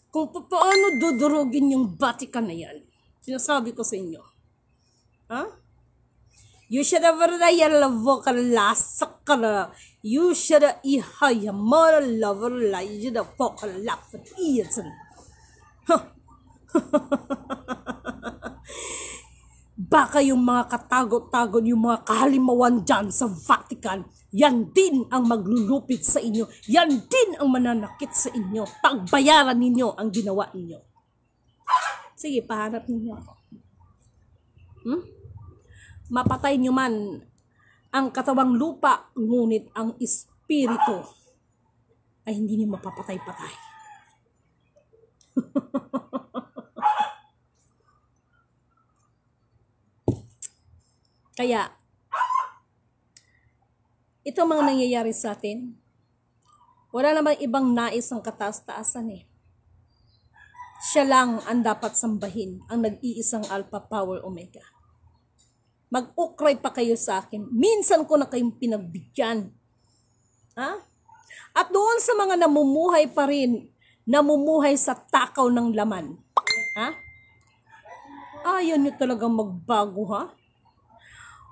Kung paano dudurugin yung Vatican na yan. Sinasabi ko sa inyo. You should have You should Baka yung mga katagot-tagot, yung mga kahalimawan dyan sa Vatican, yan din ang maglulupit sa inyo. Yan din ang mananakit sa inyo. Pagbayaran ninyo ang ginawa ninyo. Sige, pahanap ninyo ako. Mapatay nyo man ang katawang lupa, ngunit ang espiritu ay hindi nyo mapapatay-patay. Kaya, ito mga nangyayari sa atin, wala namang ibang nais ang kataas-taasan Siya lang ang dapat sambahin, ang nag-iisang Alpha Power Omega. Mag-ukray pa kayo sa akin. Minsan ko na kayong pinagbigyan. At doon sa mga namumuhay pa rin, namumuhay sa takaw ng laman. Ayaw nyo talagang magbago,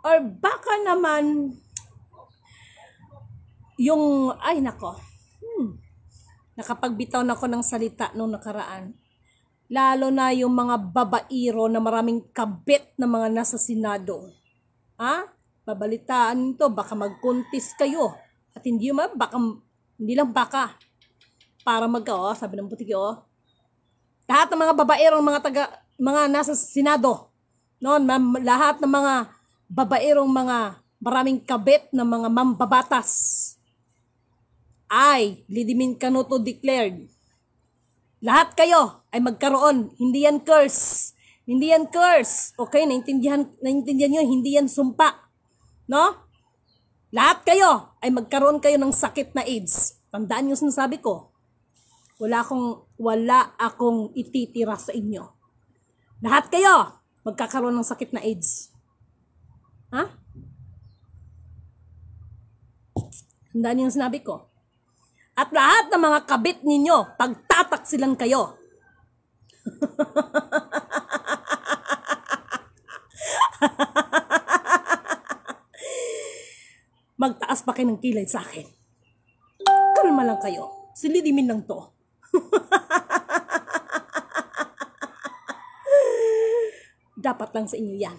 Or baka naman, nakapagbitaw na ako ng salita nung nakaraan. Lalo na yung mga babairo na maraming kabit na mga nasa Senado. babalitaan to, baka mag-contest kayo. At hindi lang baka, para sabi ng butiki, lahat ng mga babaerong mga nasa Senado, lahat ng mga babaerong maraming kabit na mga mambabatas ay Lidimin Canuto declared. Lahat kayo ay magkaroon, hindi yan curse. Hindi yan curse. Okay, naintindihan nyo, hindi yan sumpa. No? Lahat kayo ay magkaroon kayo ng sakit na AIDS. Tandaan nyo sinasabi ko. Wala akong ititira sa inyo. Lahat kayo magkakaroon ng sakit na AIDS. Ha? Tandaan nyo yung sinabi ko. At lahat ng mga kabit ninyo, pagtataksilan kayo. Magtaas pa kayo ng kilay sa akin. Kalma lang kayo. Silidimin lang to. Dapat lang sa inyo yan.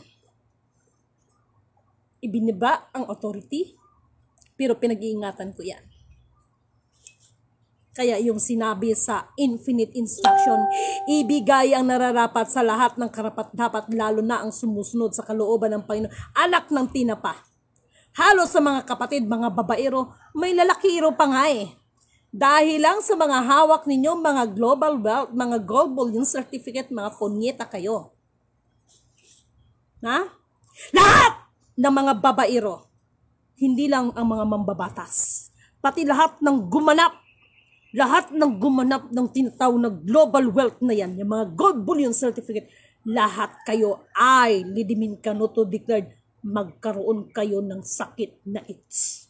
Ibiniba ang authority, pero pinag-iingatan ko yan. Kaya yung sinabi sa infinite instruction, ibigay ang nararapat sa lahat ng karapat-dapat, lalo na ang sumusunod sa kalooban ng Panginoon. Anak ng tinapa. Halos sa mga kapatid, mga babaero, may lalakiro pa nga eh. Dahil lang sa mga hawak ninyo, mga global wealth, mga gold bullion certificate, mga konyeta kayo. Ha? Lahat ng mga babaero, hindi lang ang mga mambabatas, pati lahat ng gumanap ng tinatawag na global wealth na yan, yung mga gold bullion certificate, lahat kayo ay Lidimin Canuto declared, magkaroon kayo ng sakit na AIDS.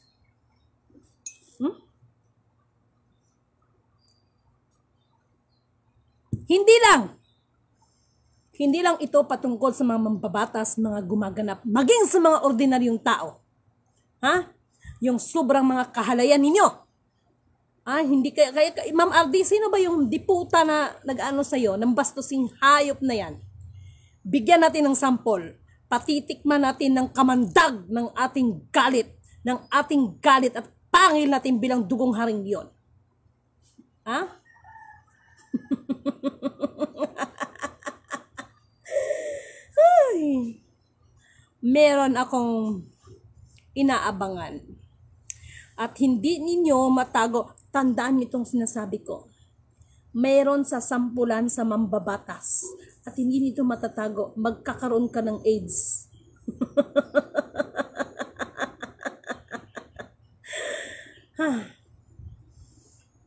Hindi lang ito patungkol sa mga mambabatas, mga gumaganap, maging sa mga ordinaryong tao. Ha? Yung sobrang mga kahalayan ninyo. Hindi kaya Ma'am RD, sino ba yung diputa na nag-ano sa'yo, ng bastusing hayop na yan? Bigyan natin ng sample. Patitikman natin ng kamandag ng ating galit at pangil natin bilang dugong haring yon. Ha? Meron akong inaabangan. At hindi ninyo matago. Tandaan niyo itong sinasabi ko. Meron sa sampulan sa mambabatas. At hindi nito matatago. Magkakaroon ka ng AIDS.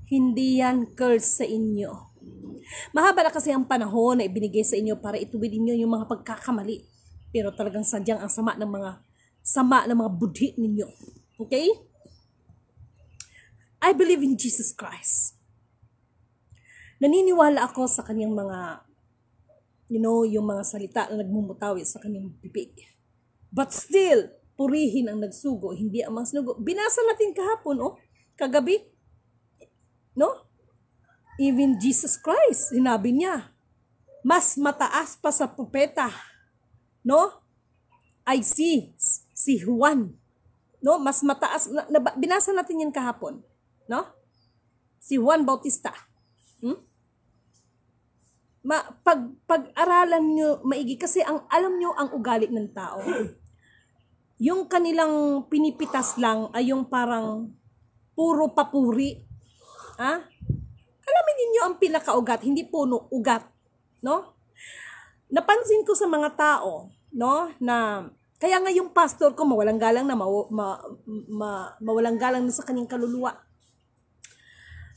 Hindi yan curse sa inyo. Mahaba na kasi ang panahon na ibinigay sa inyo para ituwid ninyo yung mga pagkakamali. Pero talagang sadyang ang sama ng mga budhi ninyo. Okay? I believe in Jesus Christ. Naniniwala ako sa kanyang mga, yung mga salita na nagmumutawi sa kanyang bibig. But still, purihin ang nagsugo, hindi ang mga sinugo. Binasa natin kahapon, kagabi. No? Even Jesus Christ, sinabi niya, mas mataas pa sa propeta, no? I see si Juan, no? Mas mataas, binasa natin yan kahapon, no? Si Juan Bautista. Pag-aralan nyo maigi, kasi alam nyo ang ugali ng tao. Yung kanilang pinipitas lang ay yung parang puro papuri. Alamin ninyo ang pinakaugat, hindi puno ugat, no? Napansin ko sa mga tao, no, na kaya nga yung pastor ko mawalang galang na mawalang galang na sa kanyang kaluluwa.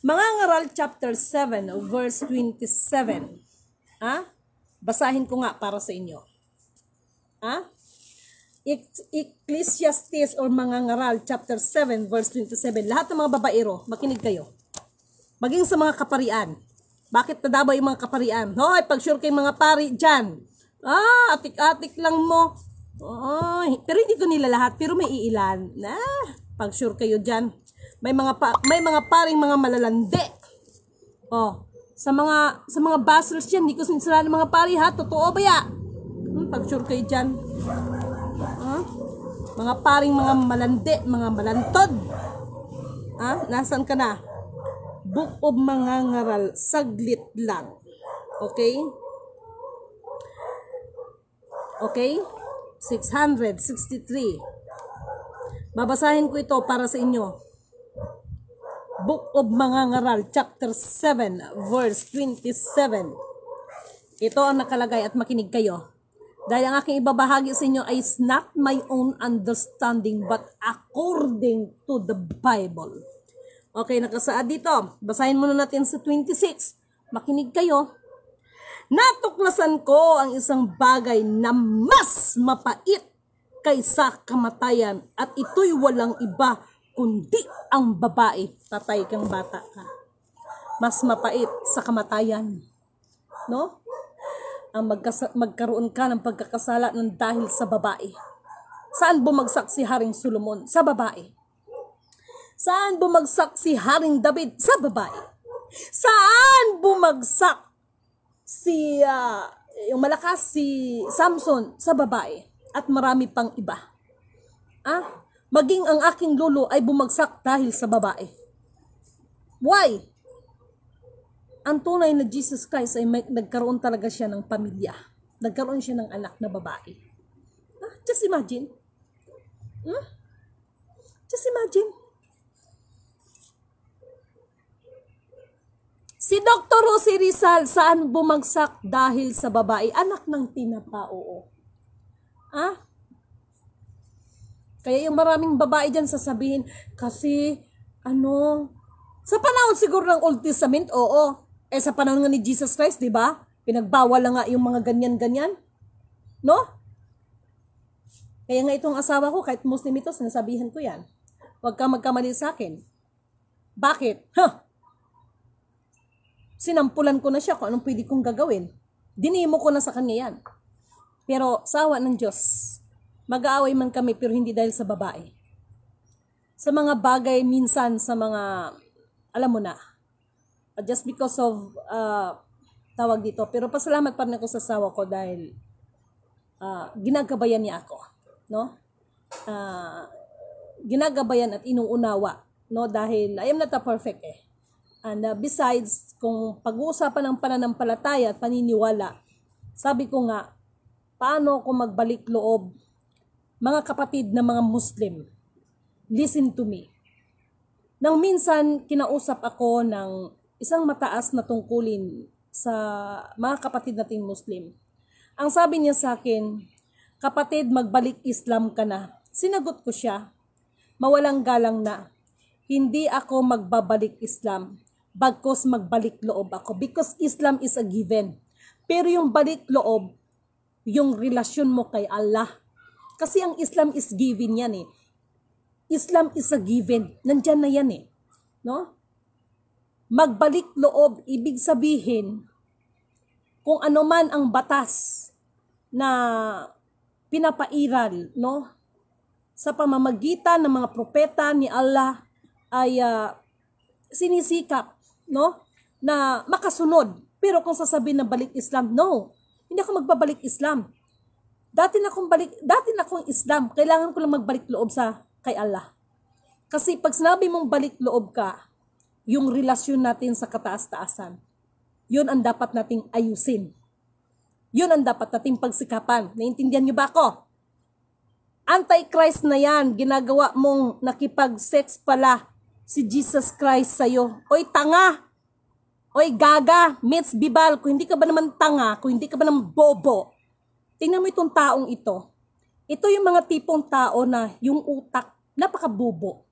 Mangangaral chapter 7 verse 27. Basahin ko nga para sa inyo. Ecclesiastes or Mangangaral chapter 7 verse 27. Lahat ng mga babaero, makinig kayo. Maging sa mga kaparian. Bakit tadaba yung mga kaparian? Hoy, pag-sure kay mga pari dyan. Atik-atik lang mo. Pero hindi ko nila lahat, pero may iilan. Pag-sure kayo dyan. May mga paring mga malalande. Sa mga bastards dyan, hindi ko sinisira ng mga pari ha. Totoo ba ya? Pag-sure kayo dyan. Mga paring mga malandi, mga malantod. Nasaan ka na? Book of Mangangaral, saglit lang. Okay? Okay? 663. Babasahin ko ito para sa inyo. Book of Mangangaral, chapter 7, verse 27. Ito ang nakalagay at makinig kayo. Dahil ang aking ibabahagi sa inyo ay not my own understanding but according to the Bible. Okay, nakasaad dito. Basahin muna natin sa 26. Makinig kayo. Natuklasan ko ang isang bagay na mas mapait kaysa kamatayan at ito'y walang iba kundi ang babae. Patay kang bata ka. Mas mapait sa kamatayan. No? Ang magkaroon ka ng pagkakasala ng dahil sa babae. Saan bumagsak si Haring Solomon? Sa babae. Saan bumagsak si Haring David? Sa babae. Saan bumagsak yung malakas si Samson? Sa babae. At marami pang iba. Maging ang aking lolo ay bumagsak dahil sa babae. Why? Ang tunay na Jesus Christ ay nagkaroon talaga siya ng pamilya. Nagkaroon siya ng anak na babae. Just imagine. Just imagine. Si Dr. Jose Rizal, saan bumagsak dahil sa babae? Anak ng tinapa, oo. Kaya yung maraming babae dyan sasabihin, kasi, sa panahon siguro ng Old Testament, oo. Sa panahon nga ni Jesus Christ, di ba? Pinagbawal lang nga yung mga ganyan-ganyan. No? Kaya nga itong asawa ko, kahit Muslim ito, sinasabihan ko yan. Huwag ka magkamali sa akin. Bakit? Sinampulan ko na siya kung anong pwede kong gagawin. Dinimo ko na sa kanya yan. Pero sa awa ng Diyos, mag-aaway man kami pero hindi dahil sa babae. Sa mga bagay minsan, sa mga, alam mo na, just because of, tawag dito. Pero pasalamat pa rin ako sa asawa ko dahil ginagabayan niya ako. No? Ginagabayan at inuunawa. No? Dahil I am not a perfect eh. And besides, kung pag-uusapan ng pananampalataya at paniniwala, sabi ko nga, paano ko magbalik loob, mga kapatid na mga Muslim, listen to me. Nang minsan, kinausap ako ng isang mataas na tungkulin sa mga kapatid nating Muslim. Ang sabi niya sa akin, kapatid, magbalik Islam ka na. Sinagot ko siya, mawalang galang na, hindi ako magbabalik Islam, bagkos magbalik loob ako. Because Islam is a given. Pero yung balik loob, yung relasyon mo kay Allah. Kasi ang Islam is given yan eh. Islam is a given. Nandyan na yan eh. No? Magbalik loob, ibig sabihin, kung ano man ang batas na pinapairal, no? Sa pamamagitan ng mga propeta ni Allah ay sinisikap, no? Na makasunod. Pero kung sasabihin na balik Islam, no. Hindi ako magbabalik Islam. Dati na akong Islam, kailangan ko lang magbalik loob kay Allah. Kasi pag sinabi mong balik loob ka, yung relasyon natin sa kataas-taasan, yun ang dapat nating ayusin. Yun ang dapat nating pagsikapan. Naintindihan niyo ba ako? Antichrist na yan, ginagawa mong nakipag-sex pala si Jesus Christ sa'yo. Oy, tanga! Oy, gaga! Mitz Bibal, kung hindi ka ba naman tanga, kung hindi ka ba naman bobo, tingnan mo itong taong ito. Ito yung mga tipong tao na yung utak, napakabobo.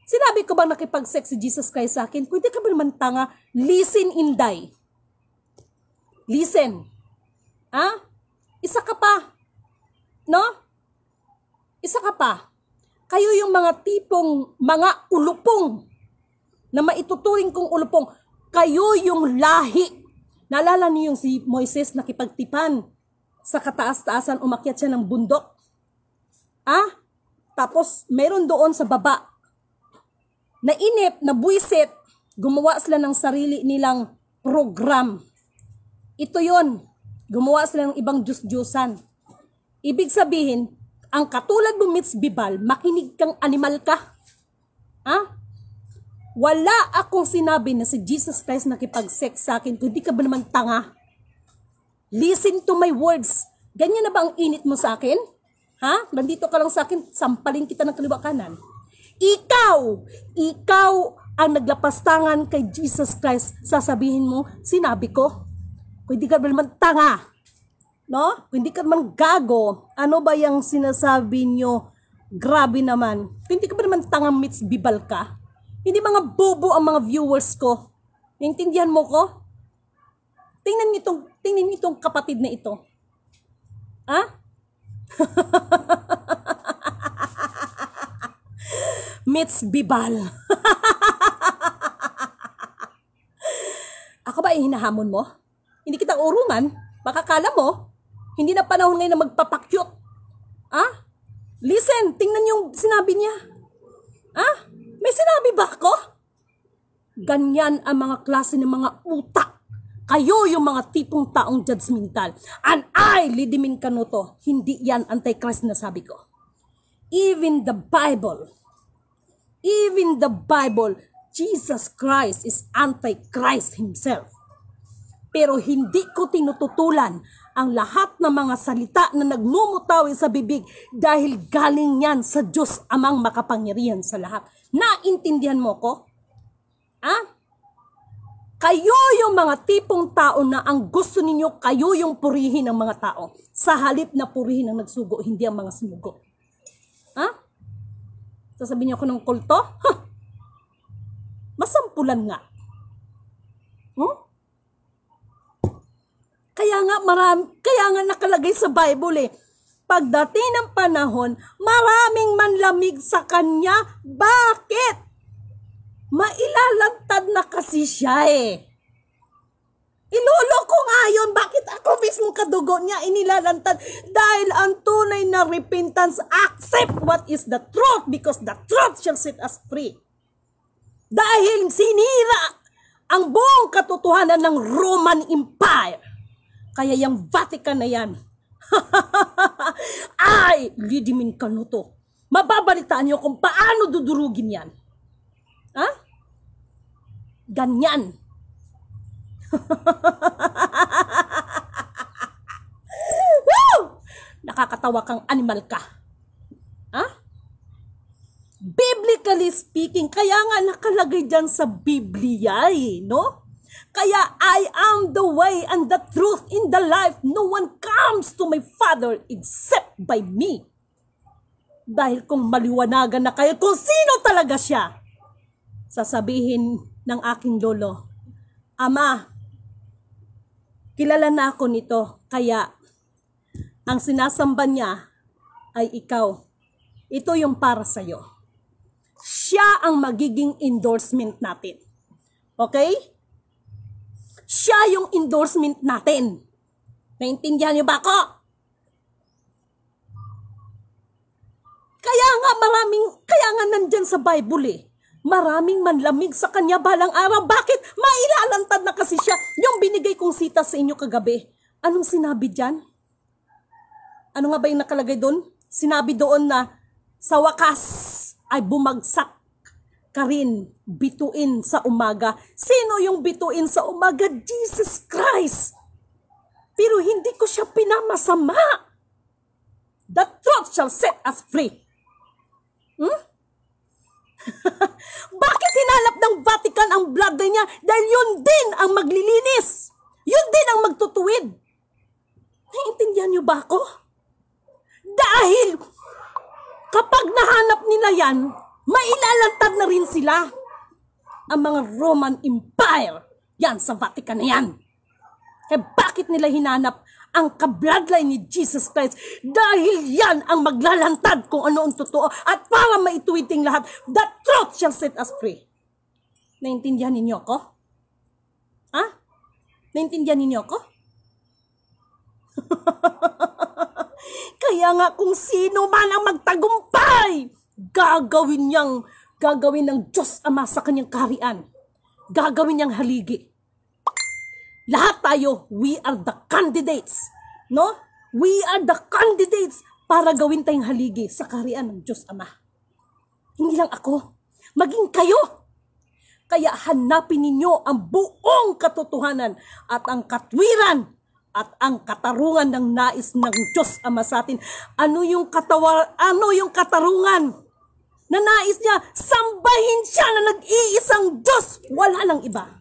Sinabi ko bang nakipag-sex si Jesus Christ sa akin? Kung hindi ka ba naman tanga, listen, Inday. Listen. Isa ka pa. No? Isa ka pa. Kayo yung mga tipong mga ulupong na maituturing kong ulupong. Kayo yung lahi. Naalala niyo yung si Moises nakipagtipan sa kataas-taasan, umakyat siya ng bundok. Tapos meron doon sa baba. Nainip, nabuisit, gumawa sila ng sarili nilang program. Ito yon, gumawa sila ng ibang Diyos-Diyosan. Ibig sabihin, Ang katulad mo, Mitz Bibal, makinig kang animal ka. Ha? Wala akong sinabi na si Jesus Christ nakipag-sex sa akin, kundi ka ba naman tanga? Listen to my words. Ganyan na ba ang init mo sa akin? Ha? Nandito ka lang sa akin, sampalin kita ng kaliwa kanan. Ikaw ang naglapastangan kay Jesus Christ. Sasabihin mo, sinabi ko. Kundi ka ba naman tanga? No? Kundi ka naman gago. Ano ba yung sinasabi nyo? Grabe naman. Kundi ka ba naman tanga, Mitz Bibal ka? Hindi mga bobo ang mga viewers ko. Naintindihan mo ko? Tingnan niyo itong kapatid na ito. Ha? Mitz Bibal. Ako ba hinahamon mo? Hindi kita urungan. Baka kala mo, hindi na panahon ngayon na magpapakyot. Ha? Listen, tingnan yung sinabi niya. Ha? May sinabi ba ako? Ganyan ang mga klase ng mga utak. Kayo yung mga tipong taong judgmental. And I, Lidimin Canuto, hindi yan antichrist na sabi ko. Even the Bible, Jesus Christ is antichrist himself. Pero hindi ko tinututulan ang lahat ng mga salita na nagmumutawi sa bibig dahil galing yan sa Diyos amang makapangyarihan sa lahat. Naintindihan mo ko? Ha? Kayo yung mga tipong tao na ang gusto ninyo, kayo yung purihin ng mga tao. Sa halip na purihin ang nagsugo, hindi ang mga sumugo. Ha? Sasabihin niyo ako ng kulto? Huh. Masampulan nga. Kaya nga nakalagay sa Bible pagdating ng panahon, maraming manlamig sa kanya. Bakit? Mailalantad na kasi siya Iloloko nga yun. Bakit ako mismo kadugo niya inilalantad? Dahil ang tunay na repentance, accept what is the truth because the truth shall set us free. Dahil sinira ang buong katotohanan ng Roman Empire. Kaya yung Vatican na yan, ay, Lidimin Canuto, mababalitaan niyo kung paano dudurugin yan. Ha? Ganyan. Nakakatawa kang animal ka. Ha? Biblically speaking, kaya nga nakalagay dyan sa Biblia no? Kaya I am the way and the truth in the life. No one comes to my Father except by me. Dahil kung maliwanagan na kayo kung sino talaga siya, sasabihin ng aking lolo, Ama, kilala na ako nito, kaya ang sinasamba niya ay ikaw. Ito yung para sa'yo. Siya ang magiging endorsement natin. Okay? Siya yung endorsement natin. Naintindihan niyo ba ako? Kaya nga nandyan sa Bible maraming manlamig sa kanya balang araw. Bakit? Mailalantad na kasi siya. Yung binigay kong sita sa inyo kagabi. Anong sinabi dyan? Ano nga ba yung nakalagay doon? Sinabi doon na sa wakas ay bumagsak ka rin, bituin sa umaga. Sino yung bituin sa umaga? Jesus Christ. Pero hindi ko siya pinamasama. The truth shall set us free. Bakit hinalap ng Vatican ang blood niya? Dahil yun din ang maglilinis. Yun din ang magtutuwid. Naiintindihan niyo ba ako? Dahil kapag nahanap nila yan, mailalantad na rin sila. Ang mga Roman Empire, yan sa Vatican na yan. Kaya bakit nila hinanap ang ka-bloodline ni Jesus Christ? Dahil yan ang maglalantad kung ano ang totoo. At para maituwiting lahat, the truth shall set us free. Naintindihan ninyo ako? Ha? Naintindihan ninyo ako? Kaya nga kung sino man ang magtagumpay, gagawin ng Diyos Ama sa kanyang kaharian. Gagawin niyang haligi. Lahat tayo, we are the candidates. No? We are the candidates para gawin tayong haligi sa kaharian ng Diyos Ama. Hindi lang ako, maging kayo. Kaya hanapin ninyo ang buong katotohanan at ang katwiran at ang katarungan ng nais ng Diyos Ama sa atin. Ano yung katarungan na nais niya? Sambahin siya na nag-iisang Diyos. Wala lang iba.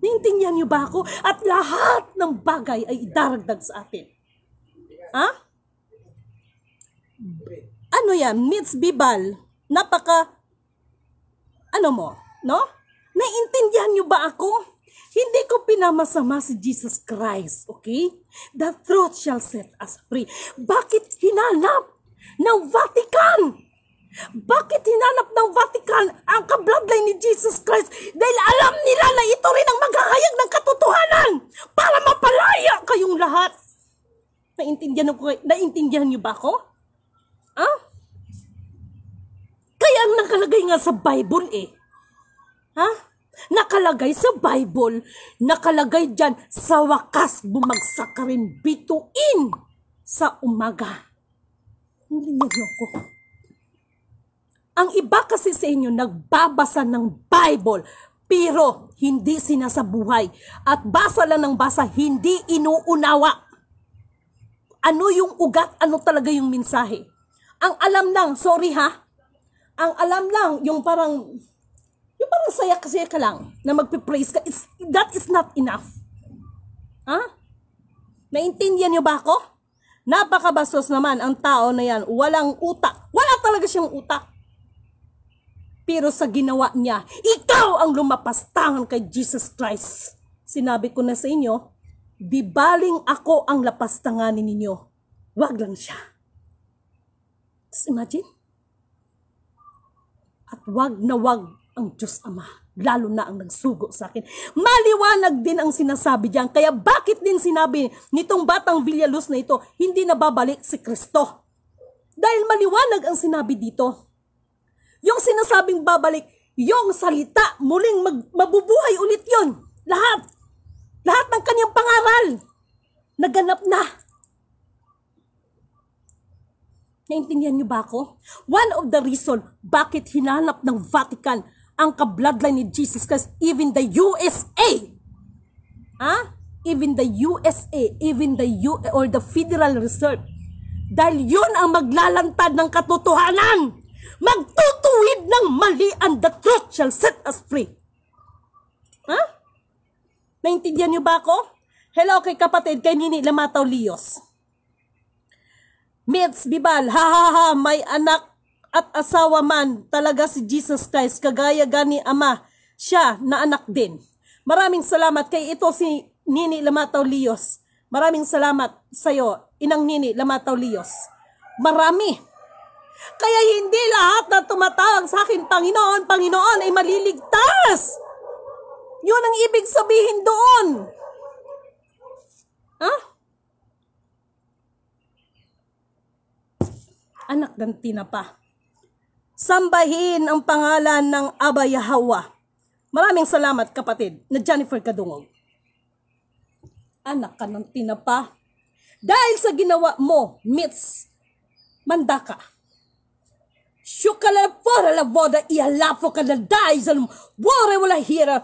Naintindihan niyo ba ako? At lahat ng bagay ay idaragdag sa atin. Ha? Ano yan? Mitz Bibal. No? Naintindihan niyo ba ako? Hindi ko pinamasama si Jesus Christ, okay? The truth shall set us free. Bakit hinanap ng Vatican? Bakit hinanap ng Vatican ang ka-bloodline ni Jesus Christ? Dahil alam nila na ito rin ang maghahayag ng katotohanan para mapalaya kayong lahat. Naintindihan niyo ba ako? Ha? Kaya ang nakalagay nga sa Bible Ha? Nakalagay sa Bible, nakalagay dyan, sa wakas bumagsak ka rin bituin sa umaga. Hindi niyo ako. Ang iba kasi sa inyo nagbabasa ng Bible, pero hindi sinasabuhay. At basa lang ng basa, hindi inuunawa. Ano yung ugat? Ano talaga yung mensahe? Ang alam lang, sorry ha, ang alam lang, yung parang saya kasi ka lang na magpipraise ka, that is not enough. Ha? Naintindihan niyo ba ako? Napakabastos naman ang tao na yan. Walang utak. Wala talaga siyang utak. Pero sa ginawa niya, ikaw ang lumapastangan kay Jesus Christ. Sinabi ko na sa inyo, di baling ako ang lapastanganin ninyo. Wag lang siya. Just imagine. At wag na wag ang Diyos Ama, lalo na ang nagsugo sa akin. Maliwanag din ang sinasabi diyan. Kaya bakit din sinabi nitong batang Villaluz na ito, hindi na babalik si Kristo? Dahil maliwanag ang sinabi dito. Yung sinasabing babalik, yung salita, muling mabubuhay ulit yon. Lahat ng kanyang pangaral, naganap na. Naintindihan niyo ba ako? One of the reason bakit hinanap ng Vatican ang ka-bloodline ni Jesus Christ, even the USA. Even the USA, even the or the Federal Reserve. Dahil yun ang maglalantad ng katotohanan. Magtutuwid ng mali, and the truth shall set us free. Naintindihan niyo ba ako? Hello kay kapatid, kay Nini Lamataw Lios. Mitz Bibal, may anak at asawa man talaga si Jesus Christ, kagaya gani Ama, siya na anak din. Maraming salamat kay ito si Nini Lamataw Lios. Maraming salamat sa'yo, Inang Nini Lamataw Lios. Marami. Kaya hindi lahat na tumatawag sa akin, Panginoon, Panginoon, ay maliligtas. Yun ang ibig sabihin doon. Anak ng tinapa. Sambahin ang pangalan ng Aba Yahweh. Maraming salamat kapatid na Jennifer Kadungog. Anak ka ng tinapa. Dahil sa ginawa mo, Mitz Mandaka. Shukala para la boda ihalafo ka na dahil sa wala wala hira.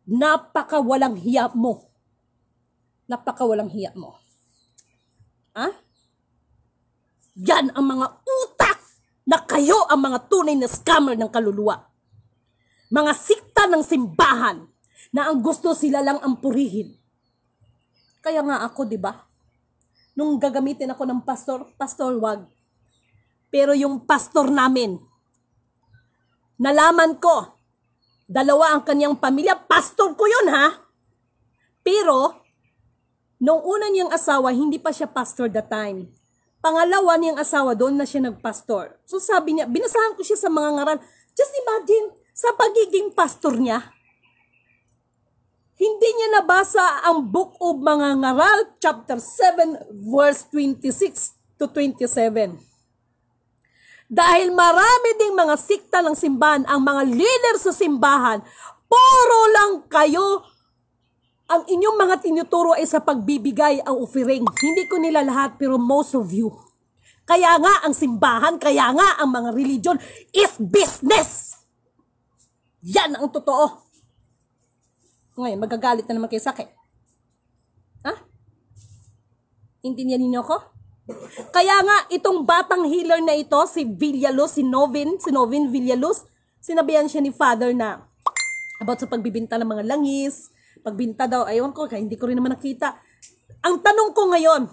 Napakawalang hiya mo. Napakawalang hiya mo. Yan ang mga utak na kayo ang mga tunay na scammer ng kaluluwa. Mga sikta ng simbahan na ang gusto sila lang ang purihin. Kaya nga ako, di ba? Nung gagamitin ako ng pastor wag. Pero yung pastor namin, nalaman ko, dalawa ang kanyang pamilya, pastor ko yun ha. Pero, nung una niyang asawa, hindi pa siya pastor that time. Pangalawa niyang asawa, doon na siya nagpastor. So sabi niya, binasahan ko siya sa mga ngaral. Just imagine, sa pagiging pastor niya, hindi niya nabasa ang Book of Mga Ngaral, chapter 7, verse 26 to 27. Dahil marami ding mga sikta ng simbahan, ang mga leader sa simbahan, puro lang kayo, ang inyong mga tinuturo ay sa pagbibigay ang offering. Hindi ko nila lahat, pero most of you. Kaya nga ang simbahan, kaya nga ang mga religion is business. Yan ang totoo. Ngayon, magagalit na naman kayo sa akin. Ha? Intindihan niyo ko? Kaya nga, itong batang healer na ito, si Villaluz, si Novin Villaluz, sinabihan siya ni Father na about sa pagbibinta ng mga langis, pagbinta daw, ayun ko, kaya hindi ko rin naman nakita. Ang tanong ko ngayon,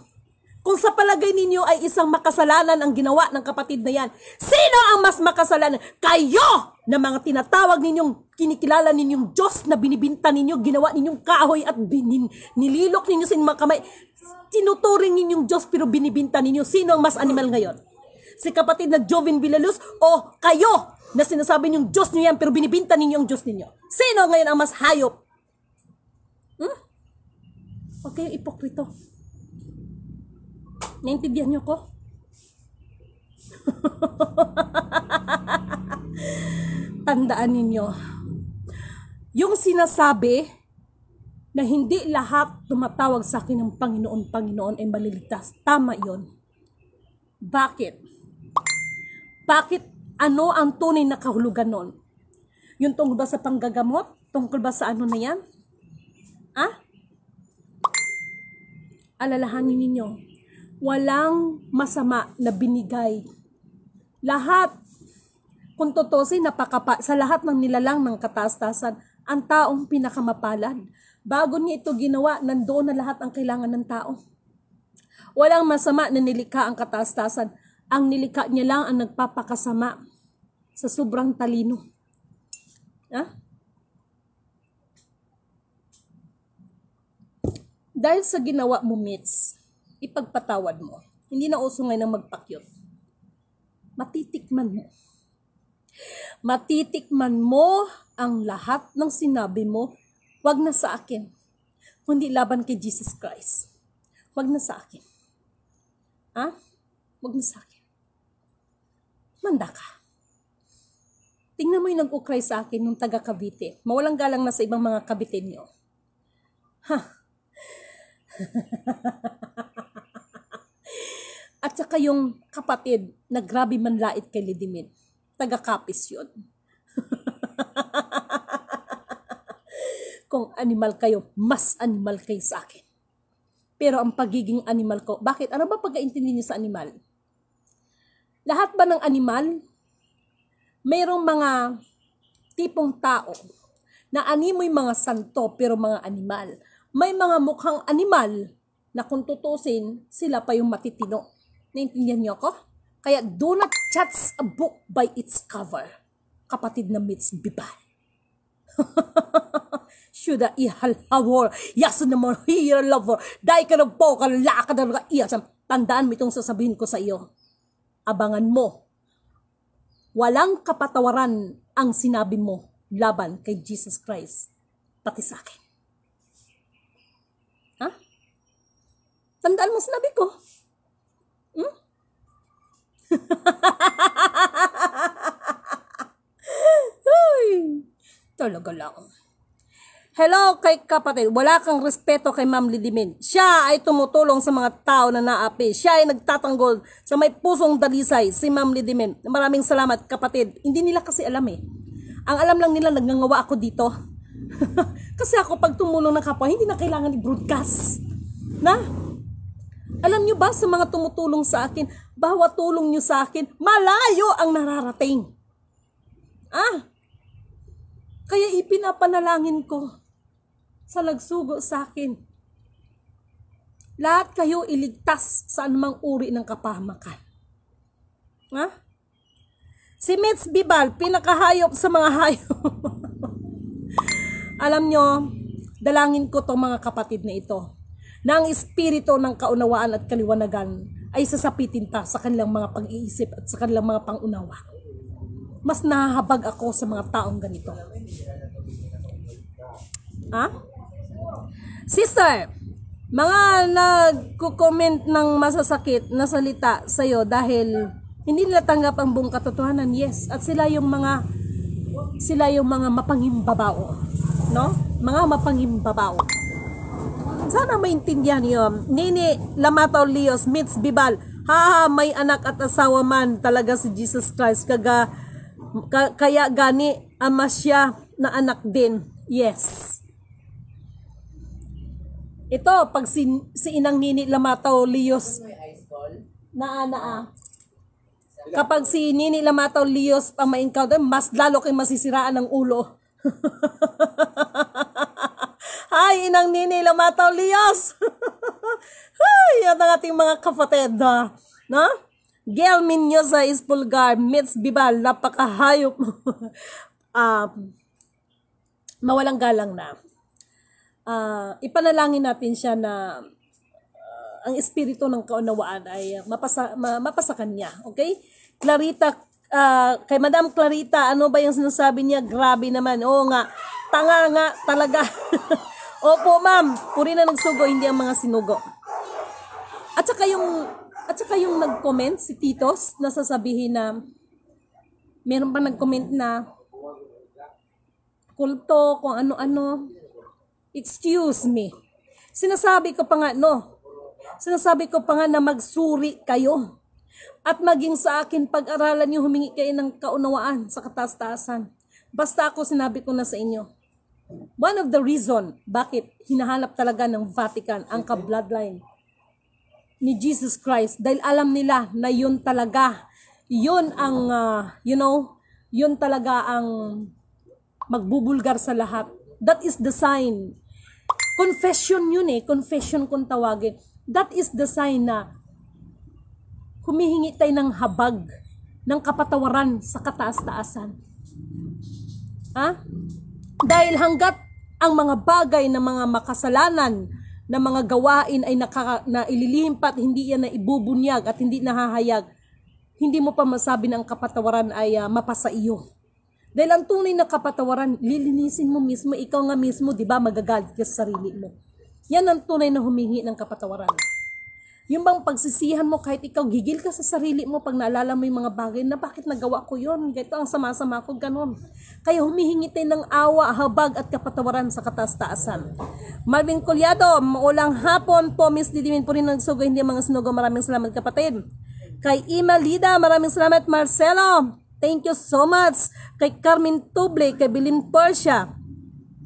kung sa palagay ninyo ay isang makasalanan ang ginawa ng kapatid na yan, sino ang mas makasalanan? Kayo na mga tinatawag ninyong, kinikilala ninyong Diyos na binibinta ninyo, ginawa ninyong kahoy at nililok ninyo sa inyong mga kamay, tinuturing ninyong Diyos pero binibinta ninyo. Sino ang mas animal ngayon? Si kapatid na Jovin Villaluz o kayo na sinasabi niyong Diyos niyo yan pero binibinta ninyo ang Diyos ninyo? Sino ngayon ang mas hayop? Huwag kayong ipokrito. Naintindihan niyo ko? Tandaan ninyo, yung sinasabi na hindi lahat tumatawag sa akin ng Panginoon ay maliligtas. Tama yon. Bakit? Bakit? Ano ang tunay na kahulugan nun? Yung tungkol ba sa panggagamot? Tungkol ba sa ano na yan? Alalahanin ninyo, walang masama na binigay. Lahat, kung tutusin, sa lahat ng nilalang ng kataas-taasan, ang taong pinakamapalad. Bago niya ito ginawa, nandoon na lahat ang kailangan ng tao. Walang masama na nilikha ang kataas-taasan. Ang nilikha niya lang ang nagpapakasama sa sobrang talino. Dahil sa ginawa mo, Mitz, ipagpatawad mo. Hindi na uso ngayon ang magpakyot. Matitikman mo. Matitikman mo ang lahat ng sinabi mo. Wag na sa akin, kundi laban kay Jesus Christ. Wag na sa akin. Wag na sa akin. Manda ka. Tingnan mo yung nag-ukray sa akin nung taga Cavite. Mawalang galang na sa ibang mga Caviteño. At saka yung kapatid na grabe manlait kay Lidimin. Taga Capiz yun. Kung animal kayo, mas animal kayo sa akin. Pero ang pagiging animal ko, bakit? Ano ba pagkaintindi niyo sa animal? Lahat ba ng animal, mayroong mga tipong tao na animoy mga santo pero mga animal. May mga mukhang animal na kung tutusin, sila pa yung matitino. Naintindihan niyo ako? Kaya do not judge a book by its cover. Kapatid na Mitz Bibal. Shoulda ihalhawor, yaso naman hiyalavor, dahil ka na po, kalakad na iyasam. Tandaan mo itong sasabihin ko sa iyo. Abangan mo. Walang kapatawaran ang sinabi mo laban kay Jesus Christ, pati sa akin. Tandaan mo sinabi ko. Talaga lang. Hello kay kapatid, wala kang respeto kay Ma'am Lidimin. Siya ay tumutulong sa mga tao na naapi. Siya ay nagtatanggol sa may pusong dalisay, si Ma'am Lidimin. Maraming salamat kapatid. Hindi nila kasi alam eh. Ang alam lang nila, nagngangawa ako dito. Kasi ako pag tumulong ng kapwa, hindi na kailangan i-broadcast. Alam nyo ba sa mga tumutulong sa akin, bawat tulong nyo sa akin, malayo ang nararating. Kaya ipinapanalangin ko sa nagsugo sa akin. Lahat kayo iligtas sa anumang uri ng kapahamakan. Si Mitz Bibal, pinakahayop sa mga hayop. Alam nyo, dalangin ko tong mga kapatid na ito, na ang espiritu ng kaunawaan at kaliwanagan ay sasapitin pa sa kanilang mga pag-iisip at sa kanilang mga pangunawa. Mas nahahabag ako sa mga taong ganito. Sister, mga nagko-comment ng masasakit na salita sa'yo dahil hindi nila tanggap ang buong katotohanan, yes. At sila yung mga mapanghimbabaw. No? Mga mapanghimbabaw. Sana maintindihan niyo. Nini Lamataw Leos, Mitz Bibal, May anak at asawa man talaga si Jesus Christ. Kaya gani, ama siya na anak din. Yes. Ito, pag si Inang Nini Lamataw Lios, kapag si Nini Lamataw Lios ang ma-encounter, mas lalo kayo masisiraan ng ulo. Hi, Inang Nini Lamataw Lios! Ay, yan ang ating mga kapatid. No? Gail Minyosa is Pulgar, Mitz Bibal, napakahayop. Mawalang galang na. Ipanalangin natin siya na ang espiritu ng kaunawaan ay mapasa kanya. Okay? Clarita, kay Madam Clarita, ano ba yung sinasabi niya? Grabe naman. Oo nga, tanga nga talaga. Opo ma'am, puri na nagsugo, hindi ang mga sinugo. At saka yung nag-comment, si Titos, na sasabihin na, meron pa nag-comment na, kulto, kung ano-ano. Excuse me. Sinasabi ko pa nga na magsuri kayo. At maging sa akin, pag-aralan nyo, humingi kayo ng kaunawaan sa kataas-taasan. Basta ako sinabi ko na sa inyo. One of the reason bakit hinahanap talaga ng Vatican ang ka-bloodline ni Jesus Christ, dahil alam nila na yun talaga, yun ang, yun talaga ang magbubulgar sa lahat. That is the sign. Confession yun confession kung tawagin. That is the sign na humihingi tayo ng habag, ng kapatawaran sa kataas-taasan. Dahil hanggat ang mga bagay na mga makasalanan, na mga gawain ay na ililimpat, hindi yan na ibubunyag at hindi nahahayag, hindi mo pa masabi na ang kapatawaran ay mapasa iyo. Dahil ang tunay na kapatawaran, lilinisin mo mismo, ikaw nga mismo, di ba, magagalit ka sa sarili mo. Yan ang tunay na humingi ng kapatawaran. Yung bang pagsisihan mo, kahit ikaw gigil ka sa sarili mo pag naalala mo yung mga bagay na bakit nagawa ko yun, ganito ang sama-sama ko, ganon. Kaya humihingi tayo ng awa, habag at kapatawaran sa kataas-taasan. Marvin Colyado, maulang hapon po, Miss Didimin po rin nagsugo, hindi mga sinugo, maraming salamat kapatid. Kay Ima Lida, maraming salamat. Marcelo, thank you so much. Kay Carmen Tuble, kay Bilin Persia,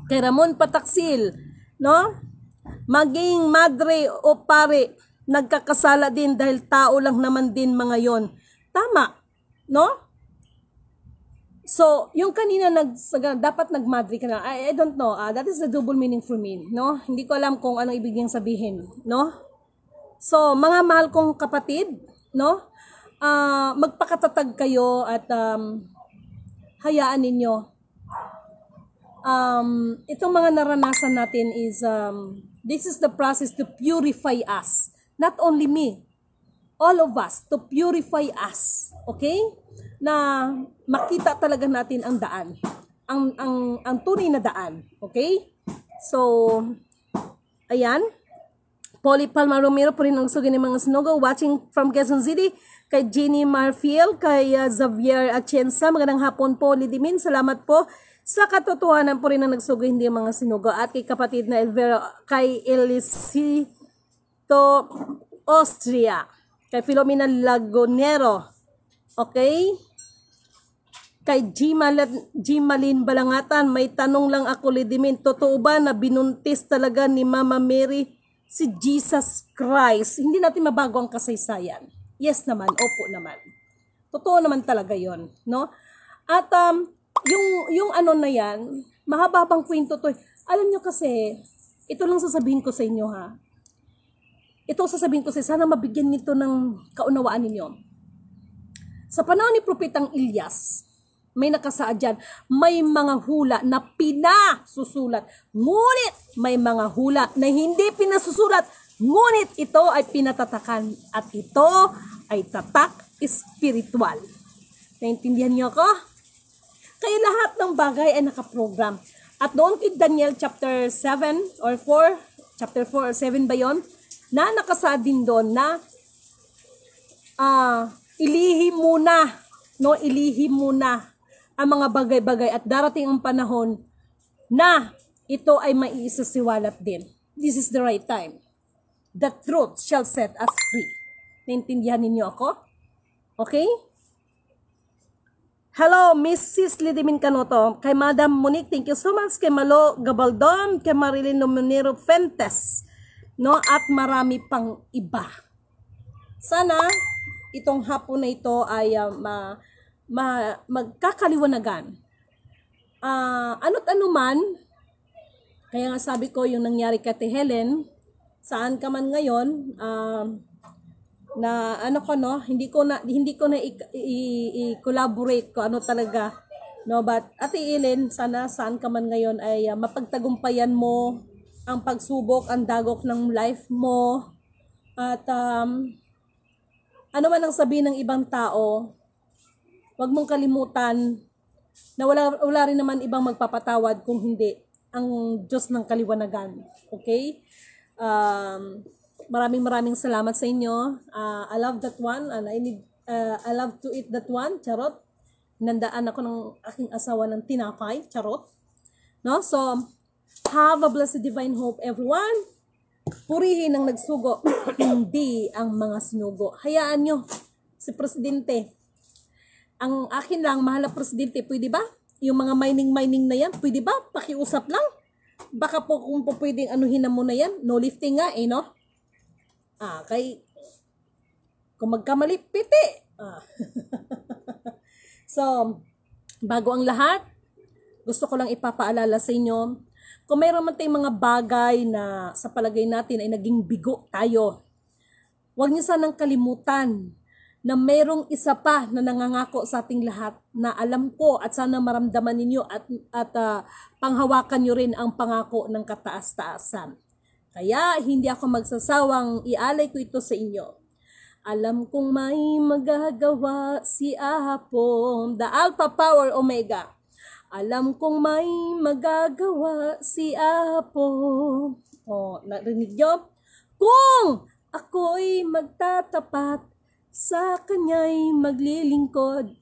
kay Ramon Pataksil, no? Maging madre o pare, nagkakasala din dahil tao lang naman din mga yon. Tama, no? So, yung kanina dapat nagmadre ka na. I don't know. That is the double meaning for me, no? Hindi ko alam kung anong ibig niyang sabihin, no? So, mga mahal kong kapatid, no? Magpakatatag kayo at hayaan ninyo. Itong mga naranasan natin is this is the process to purify us. Not only me, all of us, to purify us. Okay? Na makita talaga natin ang daan. Ang tunay na daan. Okay? So, ayan. Polly Palma Romero po rin ang sugi ng mga sinugo. Watching from Quezon City. Kay Jenny Marfiel, kay Xavier Atienza. Magandang hapon po, Lidimin. Salamat po sa katotohanan po rin ang nagsugo, hindi ang mga sinugo. At kay kapatid na Elvira, kay Elisito Austria, kay Filomena Lagonero, okay? Kay Jimalin Balangatan, may tanong lang ako, Lidimin, totoo ba na binuntis talaga ni Mama Mary si Jesus Christ? Hindi natin mabago ang kasaysayan. Yes naman, opo naman. Totoo naman talaga yon, no? At yung ano na yan, mahaba-habang kwento to. Alam nyo kasi, ito lang sasabihin ko sa inyo ha. Ito sasabihin ko sana mabigyan nito ng kaunawaan ninyo. Sa panahon ni Propetang Ilyas, may nakasaad dyan, may mga hula na pinasusulat. Ngunit may mga hula na hindi pinasusulat. Ngunit ito ay pinatatakan. At ito ay tatak espiritual. Naintindihan niyo ako? Kaya lahat ng bagay ay nakaprogram. At doon kay Daniel chapter 7 or 4, chapter 4 or 7 ba yun? Na nakasaad din doon na ilihim muna, no? Ilihim muna ang mga bagay-bagay at darating ang panahon na ito ay maiisasiwalat din. This is the right time. The truth shall set us free. Naintindihan ninyo ako? Okay? Hello, Mrs. Lidimin Canoto. Kay Madam Monique, thank you so much. Kay Malo Gabaldon, kay Marilyn Nominero Fentes, no? At marami pang iba. Sana itong hapon na ito ay magkakaliwanagan. Ano't ano man, kaya nga sabi ko yung nangyari kay Helen, saan ka man ngayon, na ano ko no, hindi ko na i-collaborate ko ano talaga, no, but Ate Ellen, sana saan ka man ngayon ay mapagtagumpayan mo ang pagsubok, ang dagok ng life mo, at ano man ang sabihin ng ibang tao, wag mong kalimutan na wala rin naman ibang magpapatawad kung hindi ang Diyos ng kaliwanagan. Okay? Maraming salamat sa inyo. I love that one and I love to eat that one. Charot. Nandaan ako ng aking asawa ng tinapay. Charot. No? So, have a blessed divine hope everyone. Purihin ang nagsugo, hindi ang mga sinugo. Hayaan nyo si Presidente. Ang akin lang, mahal na Presidente, pwede ba? Yung mga mining na yan, pwede ba? Pakiusap lang. Baka po kung po pwedeng anuhin na muna yan. No lifting nga no? Kung magkamali, piti. So, bago ang lahat, gusto ko lang ipapaalala sa inyo, kung mayroon man tayong mga bagay na sa palagay natin ay naging bigo tayo, huwag niyo sanang kalimutan na mayroong isa pa na nangangako sa ating lahat na alam ko at sana maramdaman ninyo at panghawakan nyo rin ang pangako ng kataas-taasan. Kaya hindi ako magsasawang ialay ko ito sa inyo. Alam kong may magagawa si Apo, the Alpha Power Omega. Alam kong may magagawa si Apo. Narinig nyo? Kung ako'y magtatapat, sa kanya'y maglilingkod.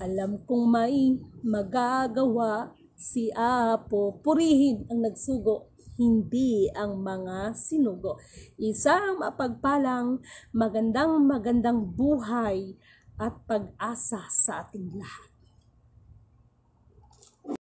Alam kong may magagawa si Apo. Purihin ang nagsugo, hindi ang mga sinugo. Isang mapagpalang, magandang buhay at pag-asa sa ating lahat.